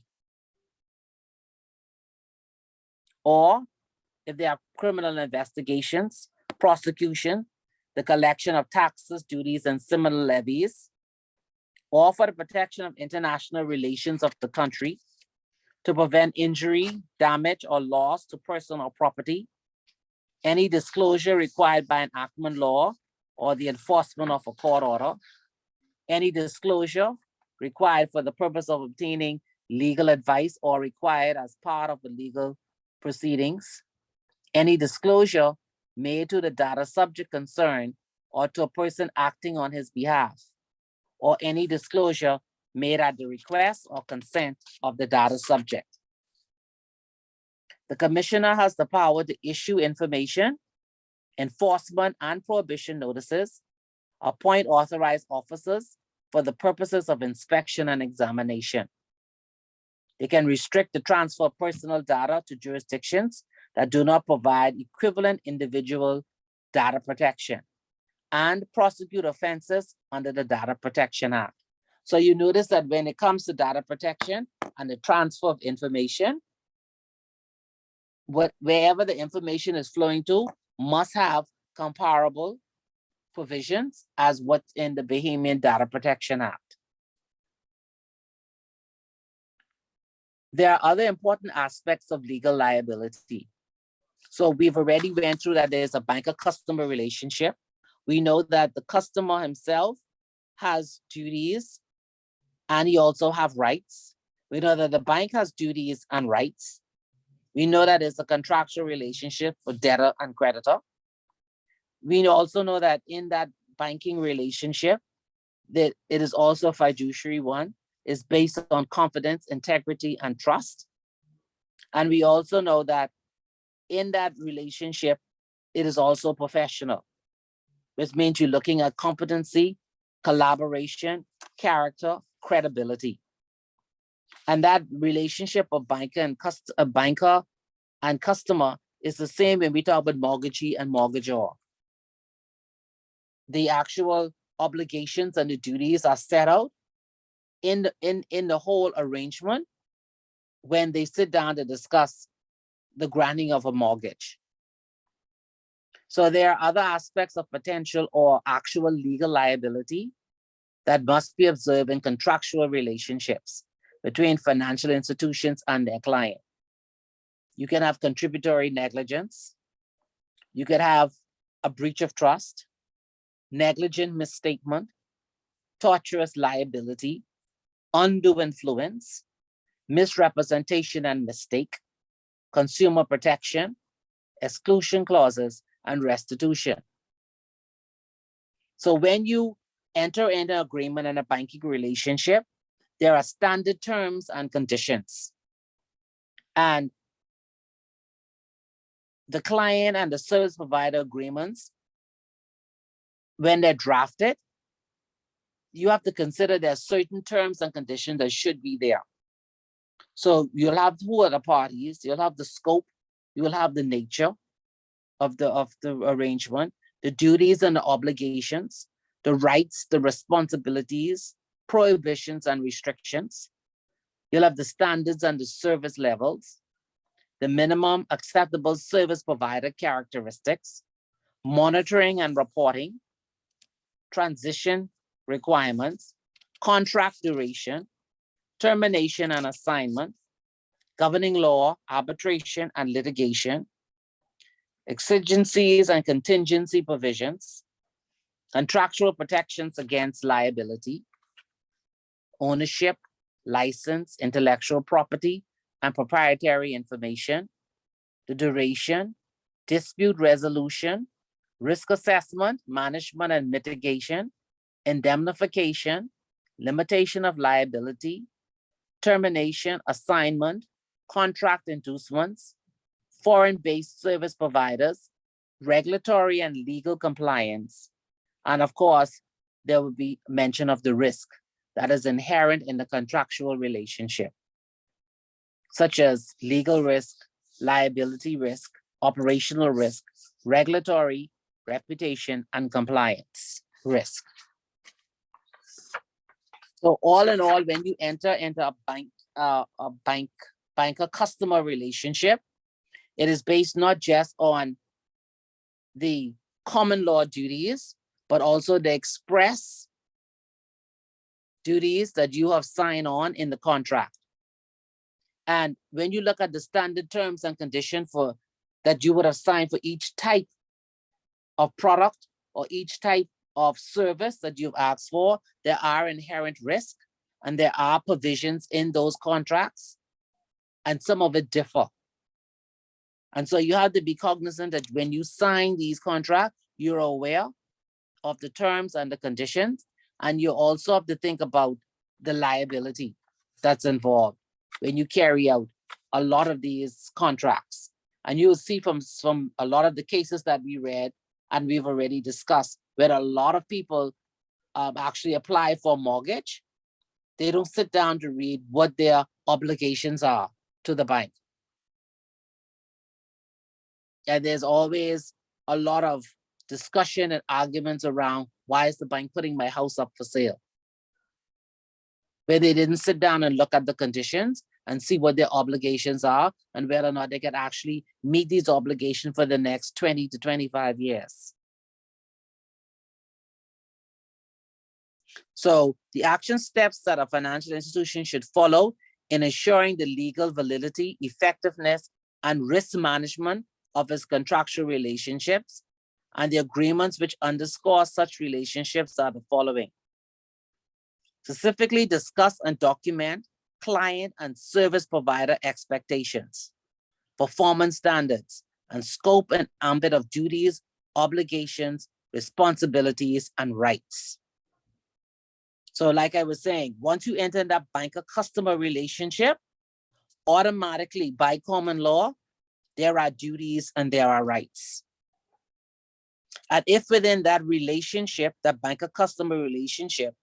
or if there are criminal investigations, prosecution, the collection of taxes, duties, and similar levies, or for the protection of international relations of the country, to prevent injury, damage, or loss to person or property, any disclosure required by enactment law or the enforcement of a court order, any disclosure required for the purpose of obtaining legal advice or required as part of the legal proceedings, any disclosure made to the data subject concerned or to a person acting on his behalf, or any disclosure made at the request or consent of the data subject. The commissioner has the power to issue information, enforcement and prohibition notices, appoint authorized officers for the purposes of inspection and examination. They can restrict the transfer of personal data to jurisdictions that do not provide equivalent individual data protection, and prosecute offenses under the Data Protection Act. So you notice that when it comes to data protection and the transfer of information, wherever the information is flowing to must have comparable provisions as what's in the Bahamian Data Protection Act. There are other important aspects of legal liability. So we've already went through that there's a banker-customer relationship. We know that the customer himself has duties and he also have rights. We know that the bank has duties and rights. We know that it's a contractual relationship for debtor and creditor. We also know that in that banking relationship, that it is also a fiduciary one, is based on confidence, integrity, and trust. And we also know that in that relationship, it is also professional, which means you're looking at competency, collaboration, character, credibility. And that relationship of banker and customer is the same when we talk about mortgagee and mortgagor. The actual obligations and the duties are set out in the whole arrangement when they sit down to discuss the granting of a mortgage. So there are other aspects of potential or actual legal liability that must be observed in contractual relationships between financial institutions and their client. You can have contributory negligence. You could have a breach of trust, negligent misstatement, tortious liability, undue influence, misrepresentation and mistake, consumer protection, exclusion clauses, and restitution. So when you enter into an agreement in a banking relationship, there are standard terms and conditions. And the client and the service provider agreements, when they're drafted, you have to consider there are certain terms and conditions that should be there. So you'll have who are the parties, you'll have the scope, you will have the nature of the arrangement, the duties and the obligations, the rights, the responsibilities, prohibitions and restrictions. You'll have the standards and the service levels, the minimum acceptable service provider characteristics, monitoring and reporting, transition requirements, contract duration, termination and assignment, governing law, arbitration and litigation, exigencies and contingency provisions, contractual protections against liability, ownership, license, intellectual property, and proprietary information, the duration, dispute resolution, risk assessment, management and mitigation, indemnification, limitation of liability, termination, assignment, contract inducements, foreign-based service providers, regulatory and legal compliance. And of course, there will be mention of the risk that is inherent in the contractual relationship, such as legal risk, liability risk, operational risk, regulatory, reputation, and compliance risk. So all in all, when you enter into a banker customer relationship, it is based not just on the common law duties, but also the express duties that you have signed on in the contract. And when you look at the standard terms and conditions for that you would have signed for each type of product or each type of service that you've asked for, there are inherent risks and there are provisions in those contracts, and some of it differ. And so you have to be cognizant that when you sign these contracts, you're aware of the terms and the conditions, and you also have to think about the liability that's involved when you carry out a lot of these contracts. And you'll see from a lot of the cases that we read and we've already discussed, where a lot of people actually apply for a mortgage, they don't sit down to read what their obligations are to the bank. And there's always a lot of discussion and arguments around why is the bank putting my house up for sale? Where they didn't sit down and look at the conditions and see what their obligations are and whether or not they can actually meet these obligations for the next 20 to 25 years. So the action steps that a financial institution should follow in ensuring the legal validity, effectiveness, and risk management of its contractual relationships and the agreements which underscore such relationships are the following. Specifically discuss and document client and service provider expectations, performance standards, and scope and ambit of duties, obligations, responsibilities, and rights. So like I was saying, once you enter that banker-customer relationship, automatically by common law, there are duties and there are rights. And if within that relationship, that banker-customer relationship,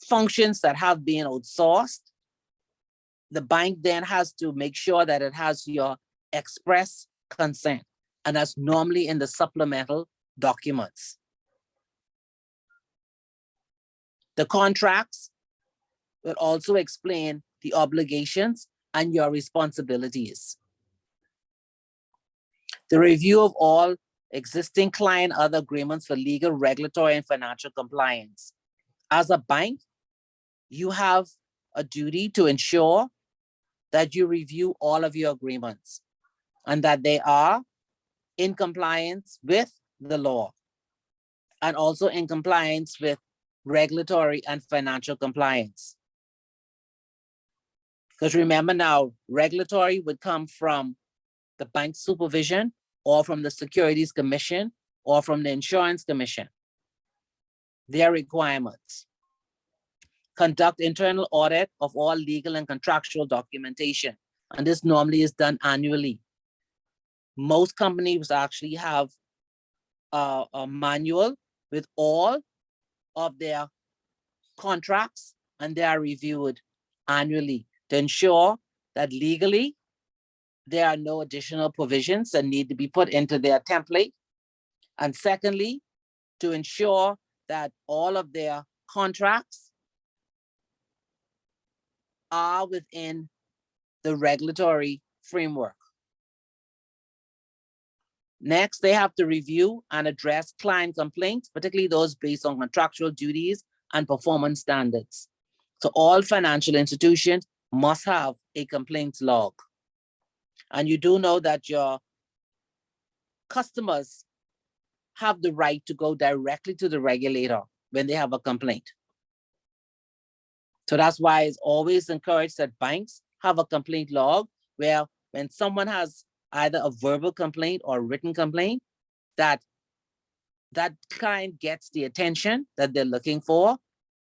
functions that have been outsourced, the bank then has to make sure that it has your express consent. And that's normally in the supplemental documents. The contracts will also explain the obligations and your responsibilities. The review of all existing client other agreements for legal, regulatory, and financial compliance. As a bank, you have a duty to ensure that you review all of your agreements and that they are in compliance with the law and also in compliance with regulatory and financial compliance. Because remember now, regulatory would come from the bank supervision or from the Securities Commission or from the Insurance Commission. Their requirements. Conduct internal audit of all legal and contractual documentation. And this normally is done annually. Most companies actually have a manual with all of their contracts and they are reviewed annually to ensure that legally there are no additional provisions that need to be put into their template. And secondly, to ensure that all of their contracts are within the regulatory framework. Next, they have to review and address client complaints, particularly those based on contractual duties and performance standards. So all financial institutions must have a complaints log. And you do know that your customers have the right to go directly to the regulator when they have a complaint. So that's why it's always encouraged that banks have a complaint log where when someone has either a verbal complaint or a written complaint, that client gets the attention that they're looking for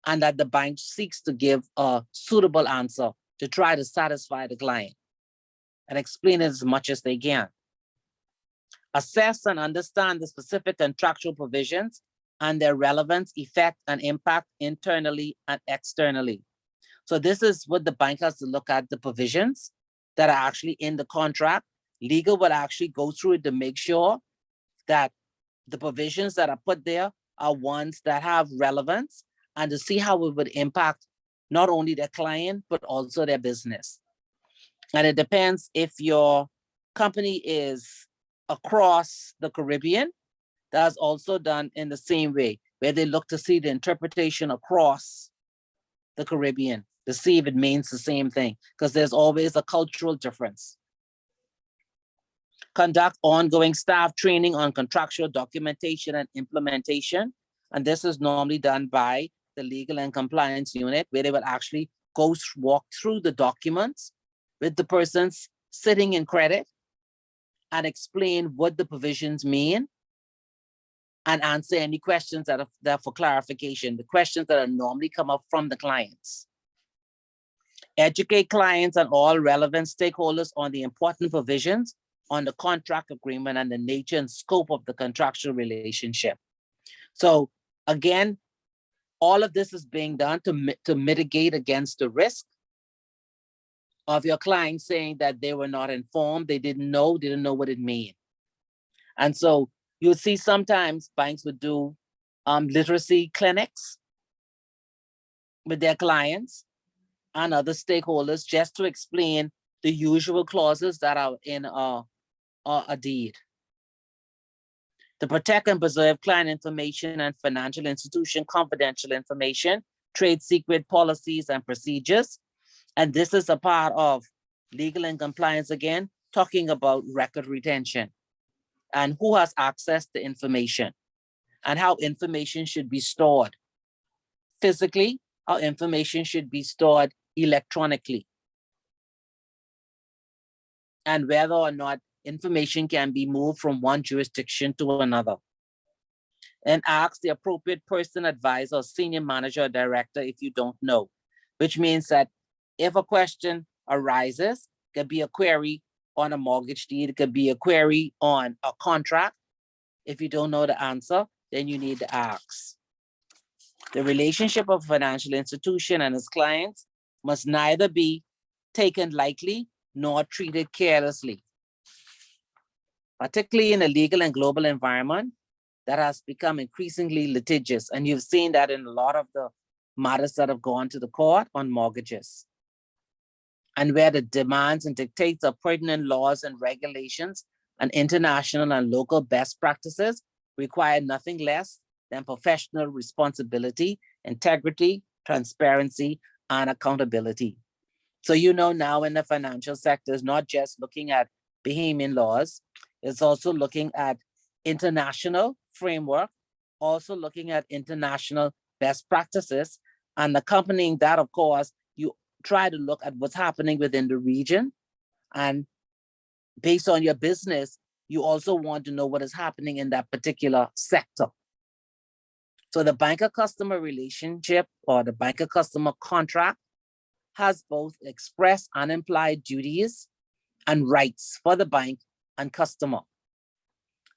and that the bank seeks to give a suitable answer to try to satisfy the client and explain it as much as they can. Assess and understand the specific contractual provisions and their relevance, effect, and impact internally and externally. So this is what the bank has to look at, the provisions that are actually in the contract. Legal will actually go through it to make sure that the provisions that are put there are ones that have relevance and to see how it would impact not only their client, but also their business. And it depends if your company is across the Caribbean, that's also done in the same way, where they look to see the interpretation across the Caribbean to see if it means the same thing, because there's always a cultural difference. Conduct ongoing staff training on contractual documentation and implementation. And this is normally done by the legal and compliance unit, where they will actually walk through the documents with the persons sitting in credit and explain what the provisions mean and answer any questions that are for clarification, the questions that are normally come up from the clients. Educate clients and all relevant stakeholders on the important provisions on the contract agreement and the nature and scope of the contractual relationship. So again, all of this is being done to mitigate against the risk of your client saying that they were not informed, they didn't know what it meant. And so you'll see sometimes banks would do literacy clinics with their clients and other stakeholders just to explain the usual clauses that are in a deed. To protect and preserve client information and financial institution confidential information, trade secret policies and procedures. And this is a part of legal and compliance again, talking about record retention and who has access to information and how information should be stored physically, how information should be stored electronically, and whether or not information can be moved from one jurisdiction to another. And ask the appropriate person, advisor, senior manager, or director if you don't know, which means that if a question arises, it could be a query on a mortgage deed, it could be a query on a contract. If you don't know the answer, then you need to ask. The relationship of a financial institution and its clients must neither be taken lightly nor treated carelessly, particularly in a legal and global environment that has become increasingly litigious. And you've seen that in a lot of the matters that have gone to the court on mortgages, and where the demands and dictates of pertinent laws and regulations and international and local best practices require nothing less than professional responsibility, integrity, transparency, and accountability. So now in the financial sector is not just looking at Bahamian laws, it's also looking at international framework, also looking at international best practices, and accompanying that, of course, you try to look at what's happening within the region. And based on your business, you also want to know what is happening in that particular sector. So the banker-customer relationship or the banker-customer contract has both express and implied duties and rights for the bank and customer.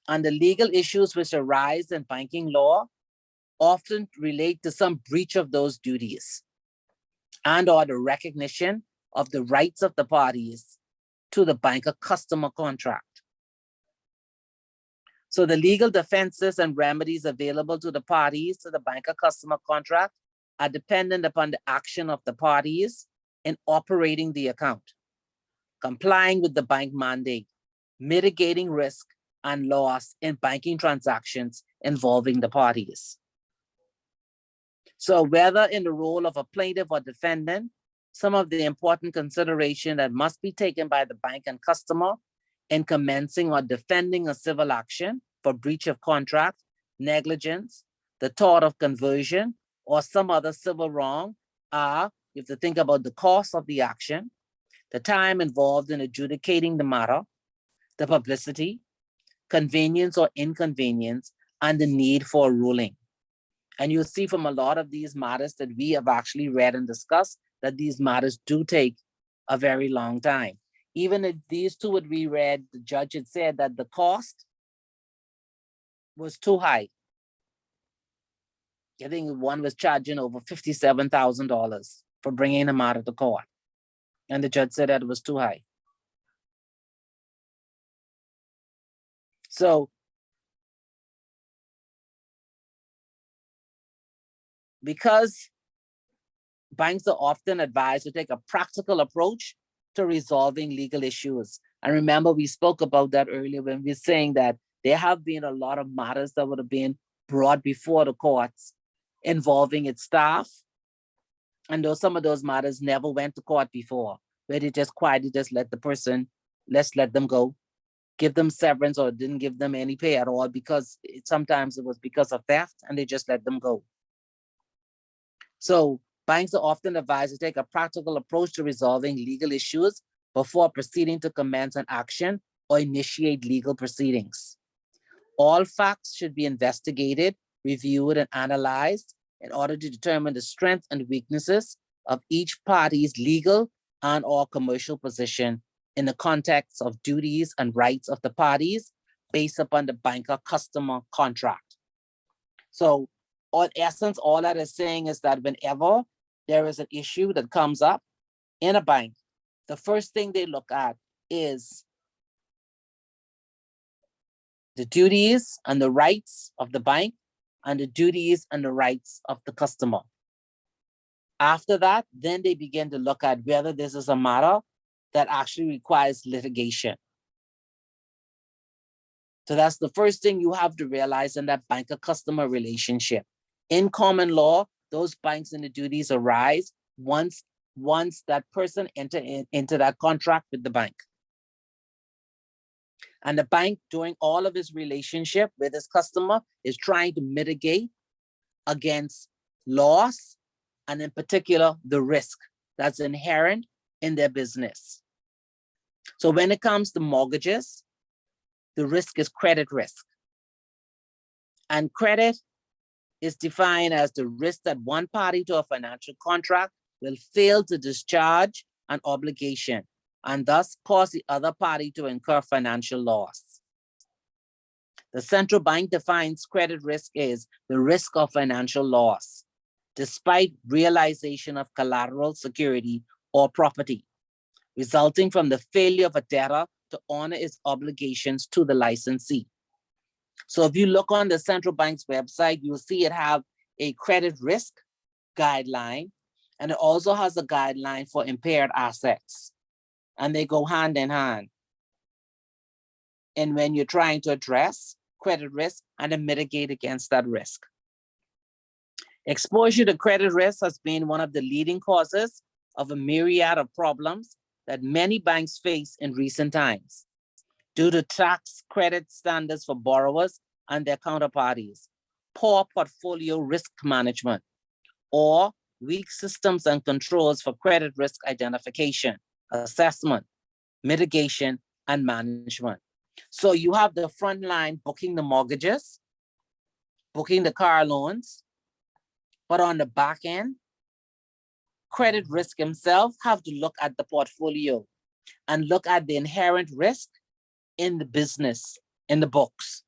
And the legal issues which arise in banking law often relate to some breach of those duties and or the recognition of the rights of the parties to the banker-customer contract. So the legal defenses and remedies available to the parties to the banker-customer contract are dependent upon the action of the parties in operating the account, complying with the bank mandate, mitigating risk and loss in banking transactions involving the parties. So whether in the role of a plaintiff or defendant, some of the important consideration that must be taken by the bank and customer in commencing or defending a civil action for breach of contract, negligence, the tort of conversion, or some other civil wrong are, you have to think about the cost of the action, the time involved in adjudicating the matter, the publicity, convenience or inconvenience, and the need for a ruling. And you'll see from a lot of these matters that we have actually read and discussed that these matters do take a very long time. Even if these two would be read, the judge had said that the cost was too high. I think one was charging over $57,000 for bringing him out of the court. And the judge said that it was too high. So because banks are often advised to take a practical approach to resolving legal issues. And remember, we spoke about that earlier when we were saying that there have been a lot of matters that would have been brought before the courts involving its staff. And though some of those matters never went to court before, where they just quietly just let the person, let's let them go, give them severance or didn't give them any pay at all because sometimes it was because of theft and they just let them go. So banks are often advised to take a practical approach to resolving legal issues before proceeding to commence an action or initiate legal proceedings. All facts should be investigated, reviewed, and analyzed in order to determine the strengths and weaknesses of each party's legal and/or commercial position in the context of duties and rights of the parties based upon the banker-customer contract. So, in essence, all that is saying is that whenever there is an issue that comes up in a bank, the first thing they look at is the duties and the rights of the bank and the duties and the rights of the customer. After that, then they begin to look at whether this is a matter that actually requires litigation. So that's the first thing you have to realize in that banker-customer relationship. In common law, those banks and the duties arise once that person enter into that contract with the bank. And the bank, during all of its relationship with its customer, is trying to mitigate against loss, and in particular, the risk that's inherent in their business. So when it comes to mortgages, the risk is credit risk. And credit is defined as the risk that one party to a financial contract will fail to discharge an obligation and thus cause the other party to incur financial loss. The central bank defines credit risk as the risk of financial loss, despite realization of collateral security or property, resulting from the failure of a debtor to honor its obligations to the licensee. So if you look on the central bank's website, you'll see it have a credit risk guideline, and it also has a guideline for impaired assets. And they go hand in hand. And when you're trying to address credit risk and to mitigate against that risk. Exposure to credit risk has been one of the leading causes of a myriad of problems that many banks face in recent times due to tax credit standards for borrowers and their counterparties, poor portfolio risk management, or weak systems and controls for credit risk identification, assessment, mitigation, and management. So you have the front line booking the mortgages, booking the car loans, but on the back end, credit risk himself have to look at the portfolio and look at the inherent risk in the business, in the books.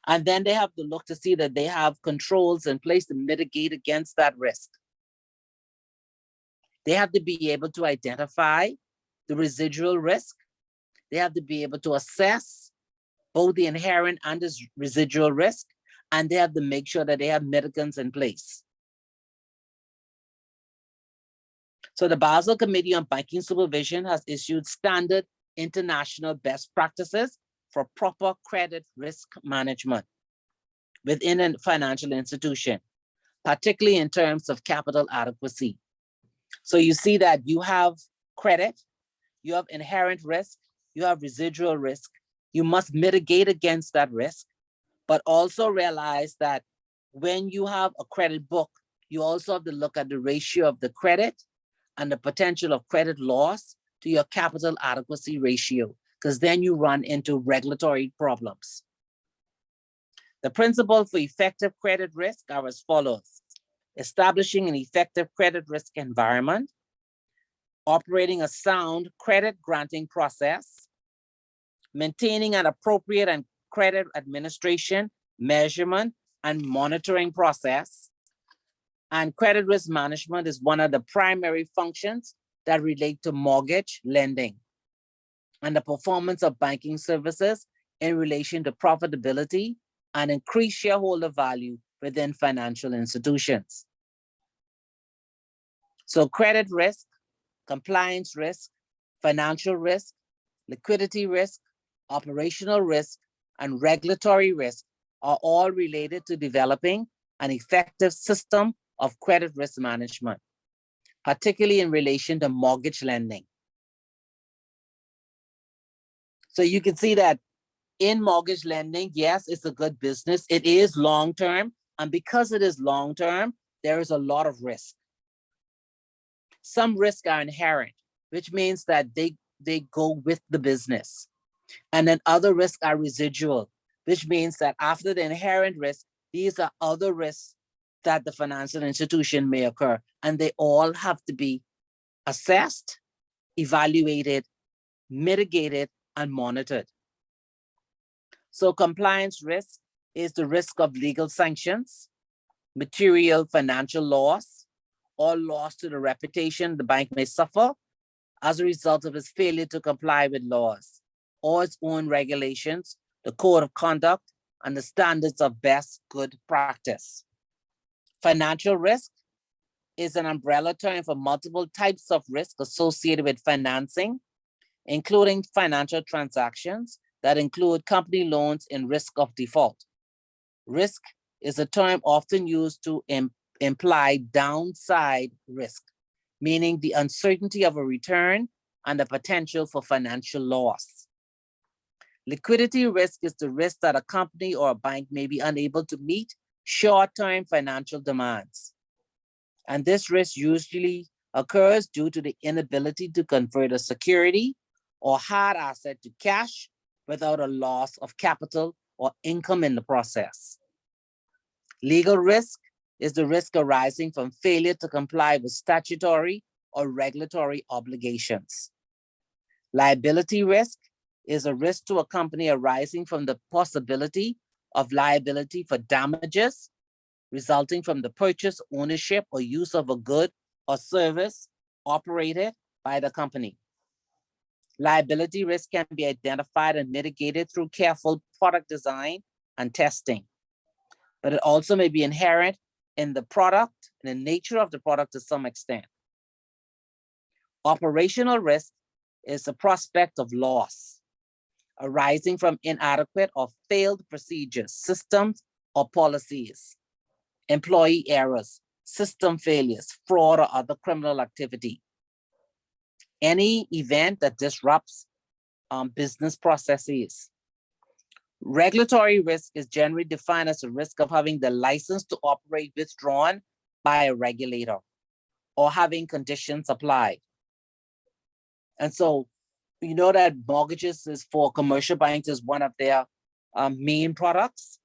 And then they have to look to see that they have controls in place to mitigate against that risk. They have to be able to identify the residual risk. They have to be able to assess both the inherent and the residual risk, and they have to make sure that they have mitigants in place. So the Basel Committee on Banking Supervision has issued standard international best practices for proper credit risk management within a financial institution, particularly in terms of capital adequacy. So you see that you have credit, you have inherent risk, you have residual risk. You must mitigate against that risk, but also realize that when you have a credit book, you also have to look at the ratio of the credit and the potential of credit loss to your capital adequacy ratio, because then you run into regulatory problems. The principles for effective credit risk are as follows: establishing an effective credit risk environment, operating a sound credit granting process, maintaining an appropriate and credit administration, measurement, and monitoring process. And credit risk management is one of the primary functions that relate to mortgage lending and the performance of banking services in relation to profitability and increased shareholder value within financial institutions. So credit risk, compliance risk, financial risk, liquidity risk, operational risk, and regulatory risk are all related to developing an effective system of credit risk management, particularly in relation to mortgage lending. So you can see that in mortgage lending, yes, it's a good business. It is long-term, and because it is long-term, there is a lot of risk. Some risks are inherent, which means that they go with the business. And then other risks are residual, which means that after the inherent risk, these are other risks that the financial institution may occur, and they all have to be assessed, evaluated, mitigated, and monitored. So compliance risk is the risk of legal sanctions, material financial loss, or loss to the reputation the bank may suffer as a result of its failure to comply with laws or its own regulations, the code of conduct, and the standards of best good practice. Financial risk is an umbrella term for multiple types of risk associated with financing, including financial transactions that include company loans in risk of default. Risk is a term often used to imply downside risk, meaning the uncertainty of a return and the potential for financial loss. Liquidity risk is the risk that a company or a bank may be unable to meet short-term financial demands. And this risk usually occurs due to the inability to convert a security or hard asset to cash without a loss of capital or income in the process. Legal risk is the risk arising from failure to comply with statutory or regulatory obligations. Liability risk is a risk to a company arising from the possibility of liability for damages resulting from the purchase, ownership, or use of a good or service operated by the company. Liability risk can be identified and mitigated through careful product design and testing, but it also may be inherent in the product and the nature of the product to some extent. Operational risk is the prospect of loss arising from inadequate or failed procedures, systems, or policies, employee errors, system failures, fraud, or other criminal activity. Any event that disrupts business processes. Regulatory risk is generally defined as a risk of having the license to operate withdrawn by a regulator or having conditions applied. And so, you know that mortgages is for commercial banks is one of their main products.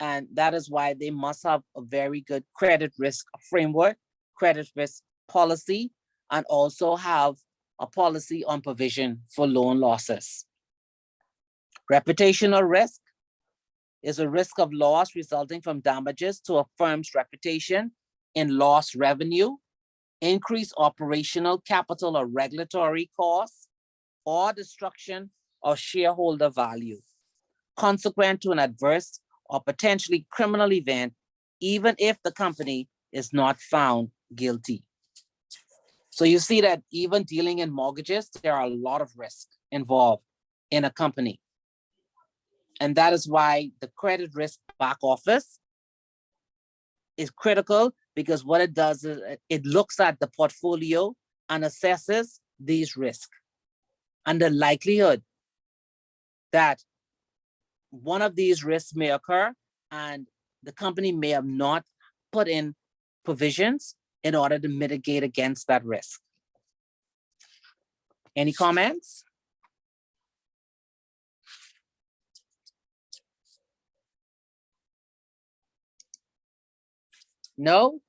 And that is why they must have a very good credit risk framework, credit risk policy, and also have a policy on provision for loan losses. Reputational risk is a risk of loss resulting from damages to a firm's reputation in lost revenue, increased operational capital or regulatory costs, or destruction of shareholder value, consequent to an adverse or potentially criminal event, even if the company is not found guilty. So you see that even dealing in mortgages, there are a lot of risk involved in a company. And that is why the credit risk back office is critical, because what it does is it looks at the portfolio and assesses these risks and the likelihood that one of these risks may occur and the company may have not put in provisions in order to mitigate against that risk. Any comments? No?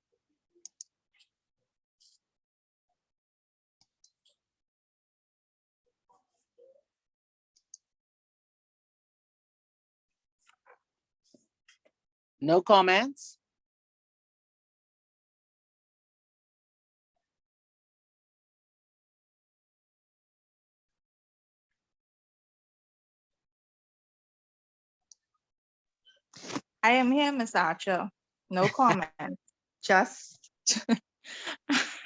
No comments? I am here, Miss Archer. No comment. Just,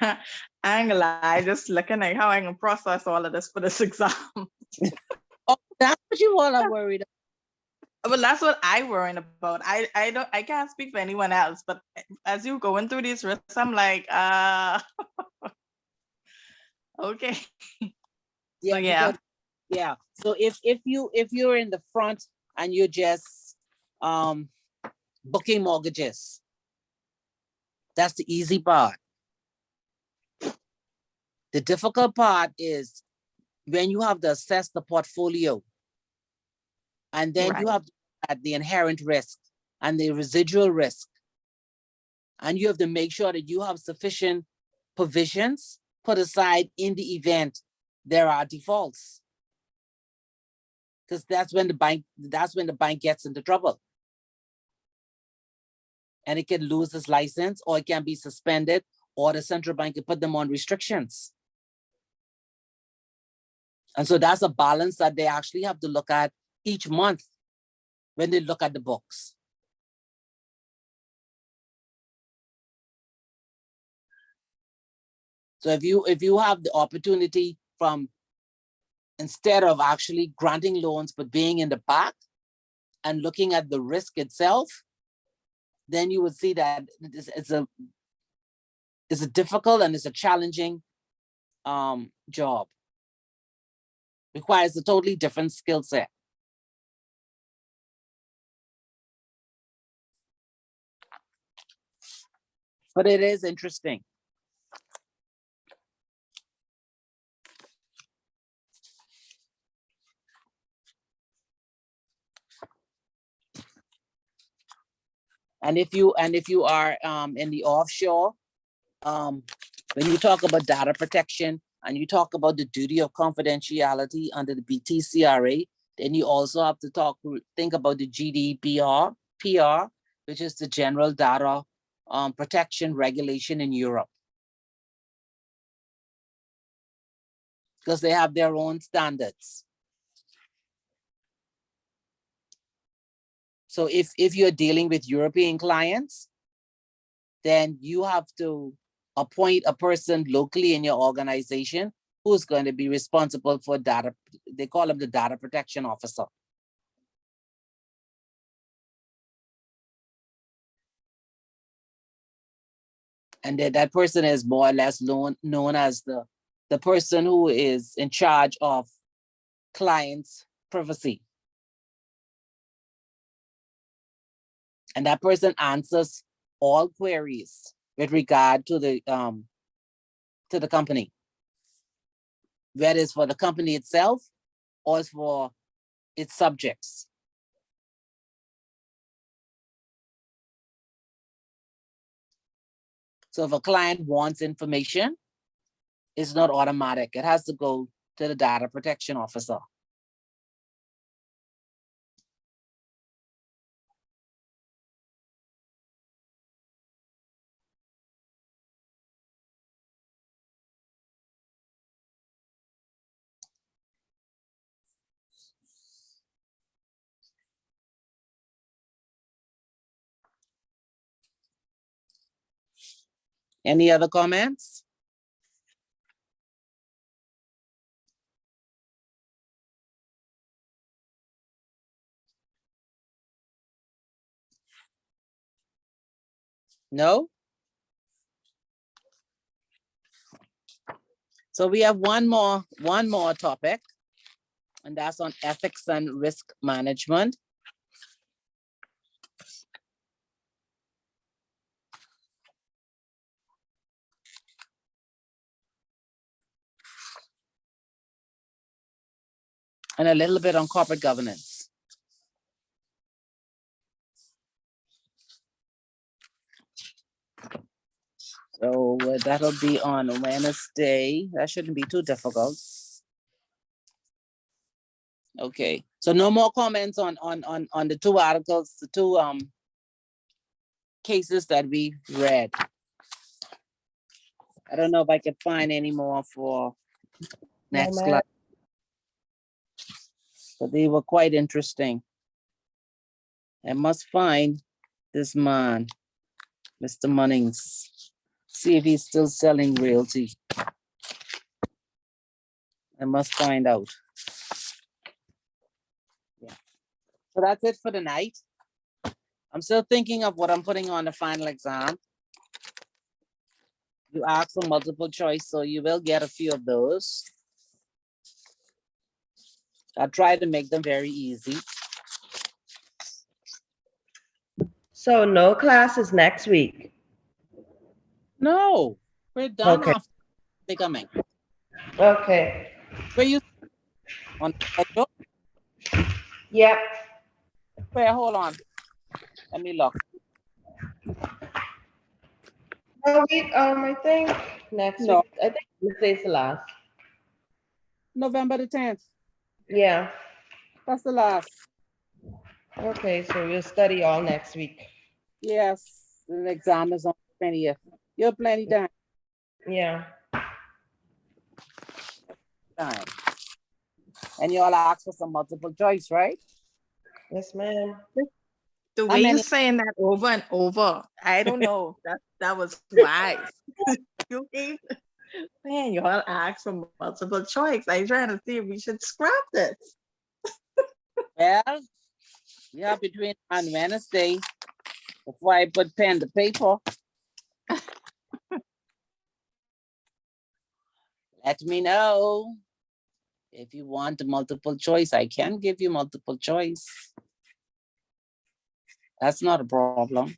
I ain't gonna lie, just looking at how I can process all of this for this exam. Oh, that's what you all are worried about. But that's what I worrying about. I can't speak for anyone else, but as you going through these risks, I'm like, okay. So yeah. Because, yeah. So if you're in the front and you're just booking mortgages, that's the easy part. The difficult part is when you have to assess the portfolio, and then you Right. have to look at the inherent risk and the residual risk, and you have to make sure that you have sufficient provisions put aside in the event there are defaults, because that's when the bank gets into trouble, and it can lose its license, or it can be suspended, or the central bank can put them on restrictions. And so that's a balance that they actually have to look at each month when they look at the books. So if you have the opportunity from, instead of actually granting loans, but being in the back and looking at the risk itself, then you would see that it's a difficult and it's a challenging job. Requires a totally different skill set. But it is interesting. And if you are in the offshore, when you talk about data protection and you talk about the duty of confidentiality under the BTCRA, then you also have to think about the Gdpr Pr, which is the General Data Protection Regulation in Europe, because they have their own standards. So if you're dealing with European clients, then you have to appoint a person locally in your organization who's going to be responsible for data. They call him the data protection officer. And that person is more or less known as the person who is in charge of clients' privacy. And that person answers all queries with regard to the company, whether it's for the company itself or it's for its subjects. So if a client wants information, it's not automatic. It has to go to the data protection officer. Any other comments? No? So we have one more topic, and that's on ethics and risk management. And a little bit on corporate governance. So that'll be on Wednesday. That shouldn't be too difficult. Okay, so no more comments on the two articles, the two cases that we read. I don't know if I can find any more for next class. But they were quite interesting. I must find this man, Mr. Munnings. See if he's still selling realty. I must find out. Yeah. So that's it for the night. I'm still thinking of what I'm putting on the final exam. You asked for multiple choice, so you will get a few of those. I'll try to make them very easy. So no classes next week. No, we're done Okay. after they coming. Okay. Where you on schedule? Yep. Where, hold on. Let me look. No, I think next No. week. I think Wednesday's the last. November the 10th. Yeah. That's the last. Okay, so we'll study all next week. Yes, the exam is on the 20th. You have plenty time. Yeah. And you all asked for some multiple choice, right? Yes, ma'am. The How way you're many- saying that over and over, I don't know. That was wise. You keep saying you all ask for multiple choice. I'm trying to see if we should scrap this. Well, yeah, between on Wednesday, before I put pen to paper. Let me know if you want a multiple choice. I can give you multiple choice. That's not a problem.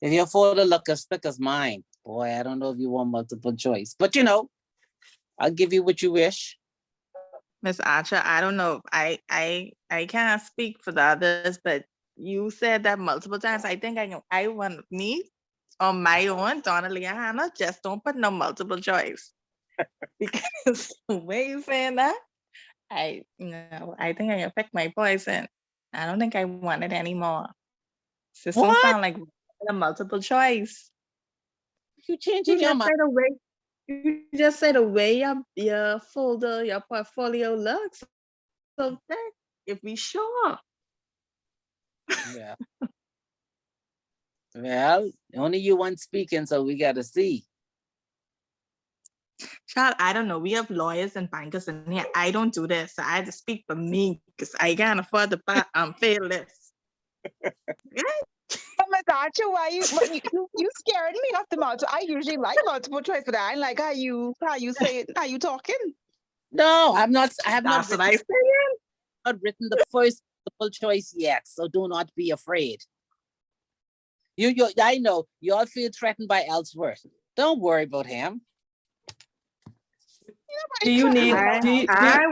If your folder look as thick as mine, boy, I don't know if you want multiple choice, but you know, I'll give you what you wish. Miss Archer, I don't know. I can't speak for the others, but you said that multiple times. I think I want me on my own, Donnelly and Hannah, just don't put no multiple choice. Because the way you saying that, I think I affect my poison. I don't think I want it anymore. This don't What? sound like a multiple choice. You changing your mind? You just said the way your folder, your portfolio looks. So that if we sure. Yeah. Well, only you one speaking, so we gotta see. Child, I don't know. We have lawyers and bankers in here. I don't do this. So I have to speak for me because I can't afford to fail this. Miss Archer, why you scared me off the multiple? I usually like multiple choice, but I like how you say it, how you talking. No, I have not That's what I written, say. not written the first multiple choice yet, so do not be afraid. I know you all feel threatened by Ellsworth. Don't worry about him. Do you need, I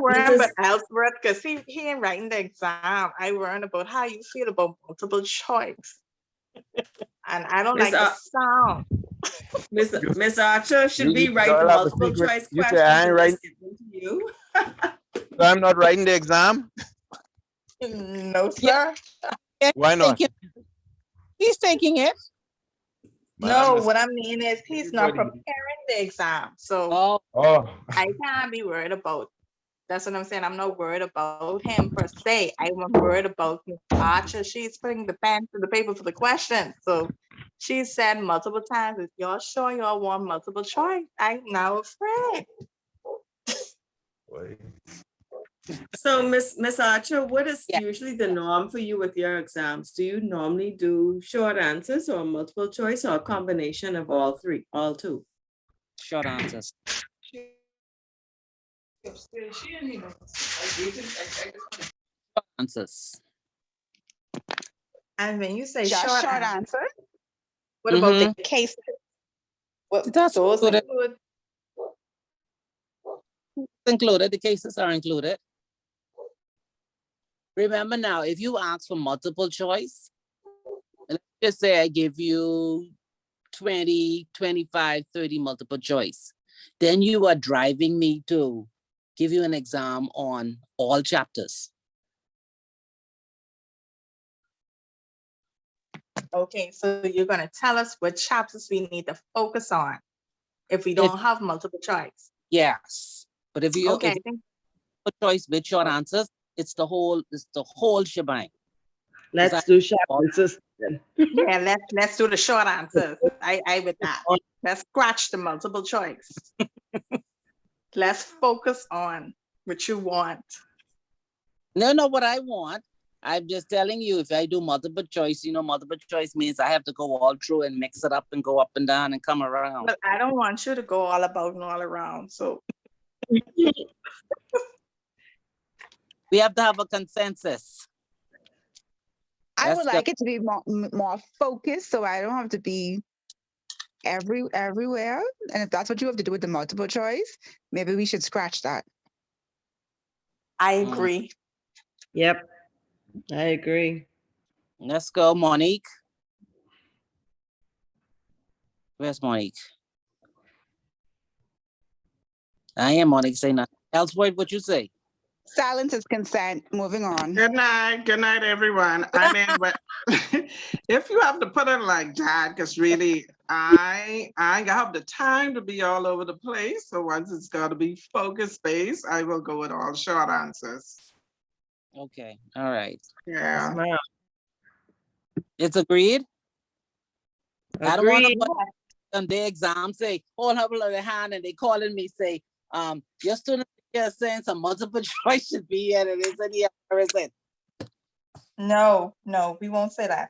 worry Mrs. about Ellsworth because he ain't writing the exam. I worry about how you feel about multiple choice. And I don't Miss like the sound. Miss Archer, should we You write the all have a multiple secret. choice You say questions I ain't and right. just give them to you? So I'm not writing the exam? No, sir. Yeah, Why not? He's taking it. No, Man, what I mean is he's not everybody- preparing the exam. So Oh, Oh, I can't be worried about. That's what I'm saying. I'm not worried about him per se. I'm worried about Ms. Archer. She's putting the pen to the paper for the question. So she said multiple times, if y'all sure y'all want multiple choice, I'm now afraid. boy. So Miss Archer, what is Yeah. usually the norm for you with your exams? Do you normally do short answers or multiple choice or a combination of all two? short answers. Answers. And when you say Just short, short answer, answer. what about the cases? What That's those included. include? Included. The cases are included. Remember now, if you ask for multiple choice, let's just say I give you 20, 25, 30 multiple choice, then you are driving me to give you an exam on all chapters. Okay, so you're gonna tell us what chapters we need to focus on if we don't have multiple choice. Yes, but if you, Okay, if I think choice with short answers. It's the whole shebang. Let's do short answers then. Yeah, let's do the short answers. I with that. Let's scratch the multiple choice. Let's focus on what you want. No, what I want. I'm just telling you, if I do multiple choice, multiple choice means I have to go all through and mix it up and go up and down and come around. But I don't want you to go all about and all around. So We have to have a consensus. I would Let's go. like it to be more focused, so I don't have to be everywhere. And if that's what you have to do with the multiple choice, maybe we should scratch that. I agree. Yep, I agree. Let's go, Monique. Where's Monique? I am Monique. Say nothing else. What you say? Silence is consent. Moving on. Good night, everyone. I mean, but if you have to put it like that, because really, I have the time to be all over the place. So once it's got to be focus based, I will go with all short answers. Okay. All right. Yeah. Wow. It's agreed. I don't want Agreed. to on their exam say, hold up their hand and they calling me say, your student here saying some multiple choice should be here and it isn't here. Where is it? No, we won't say that.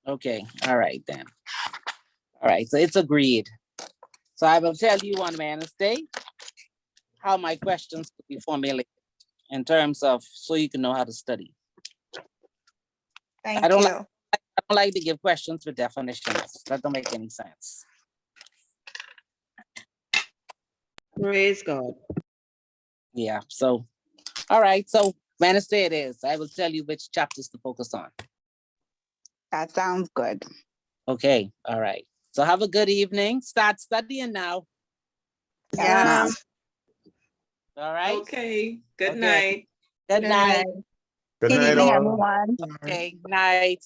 Okay. All right then. All right. So it's agreed. So I will tell you on Wednesday how my questions could be formulated in terms of so you can know how to study. Thank I don't you. like to give questions with definitions. That don't make any sense. Praise God. Yeah. So, all right. So Wednesday it is. I will tell you which chapters to focus on. That sounds good. Okay. All right. So have a good evening. Start studying now. Yeah. All right. Okay, good Okay. night. Good night. Good Good night, evening, all. everyone. Okay. Night.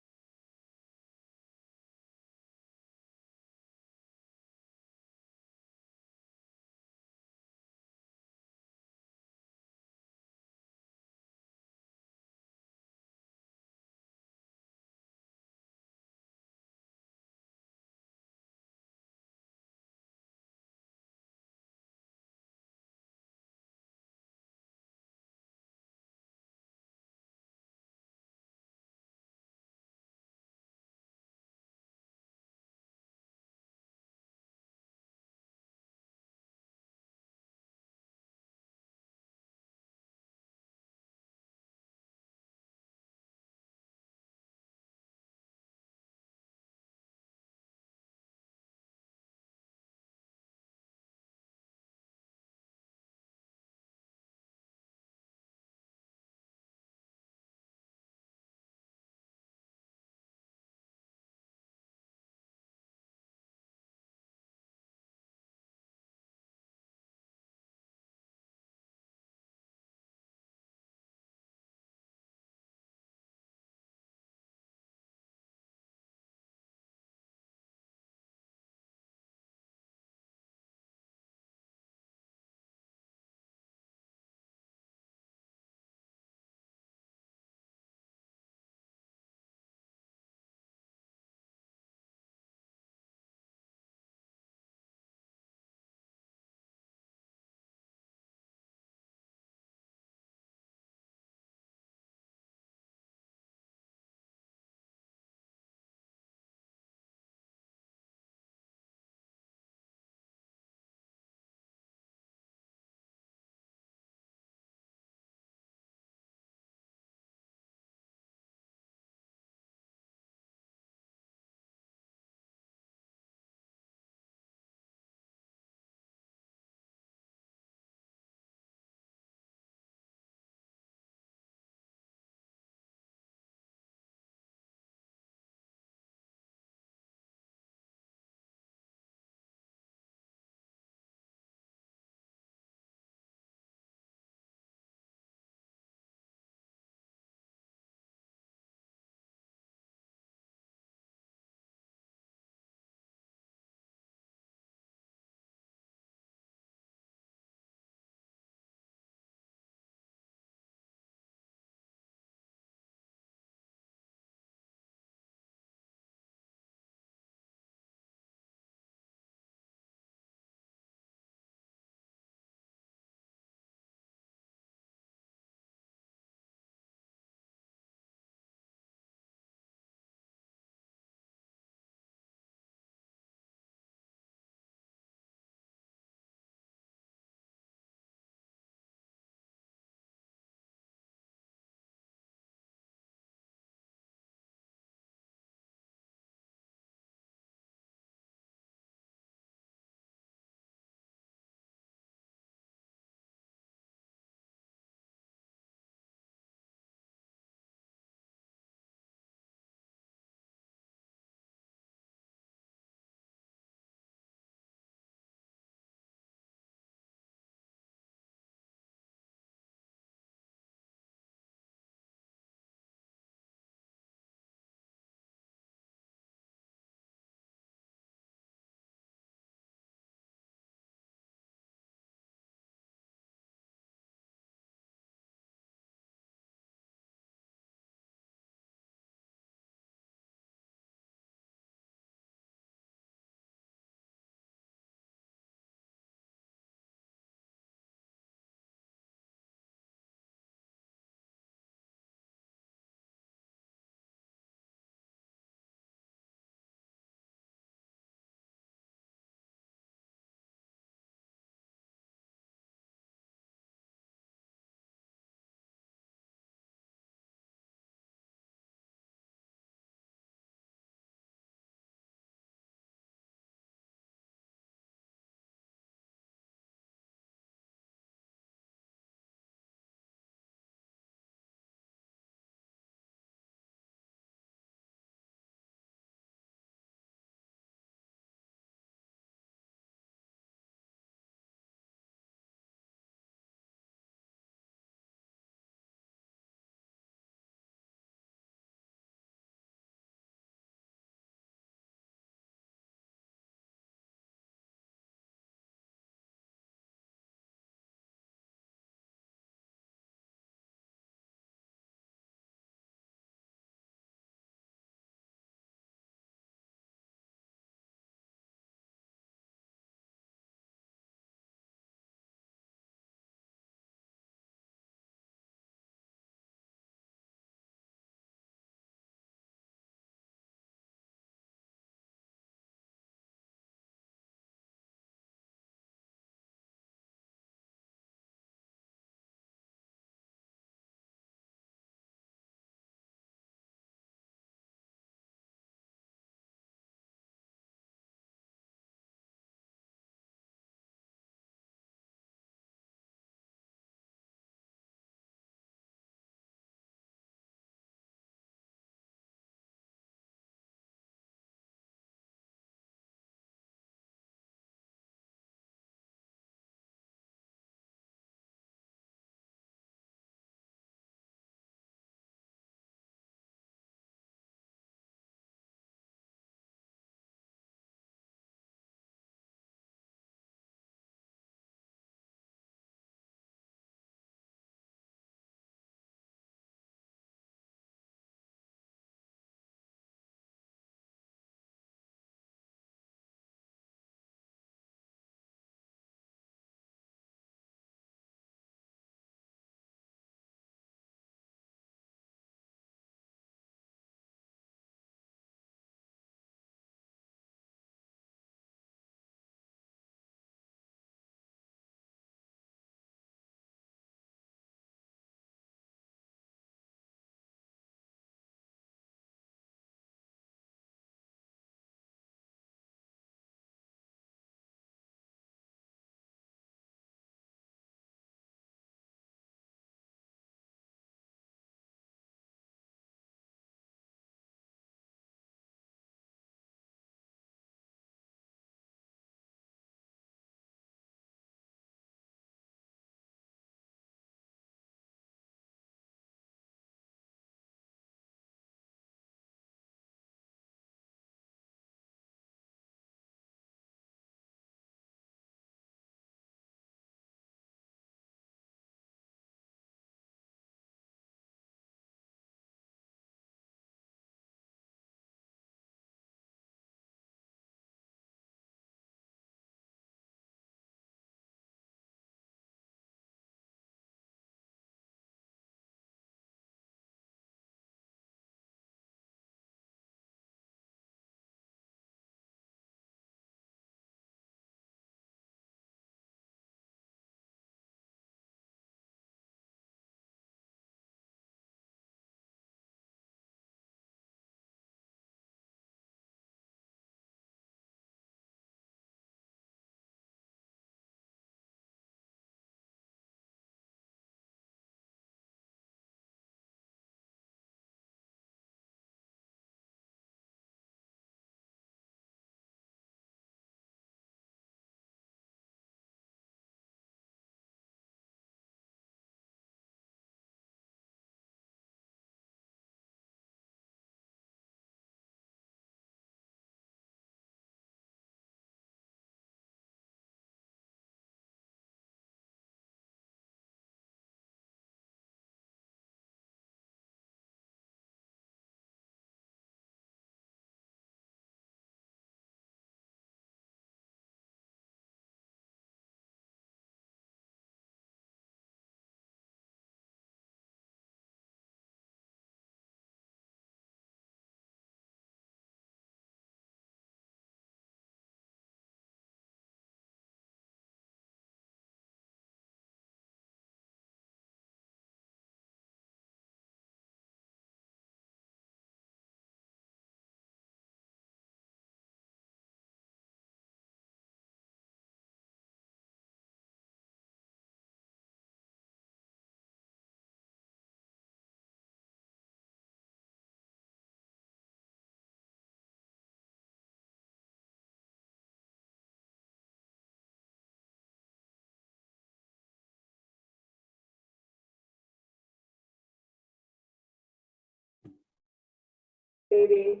Baby.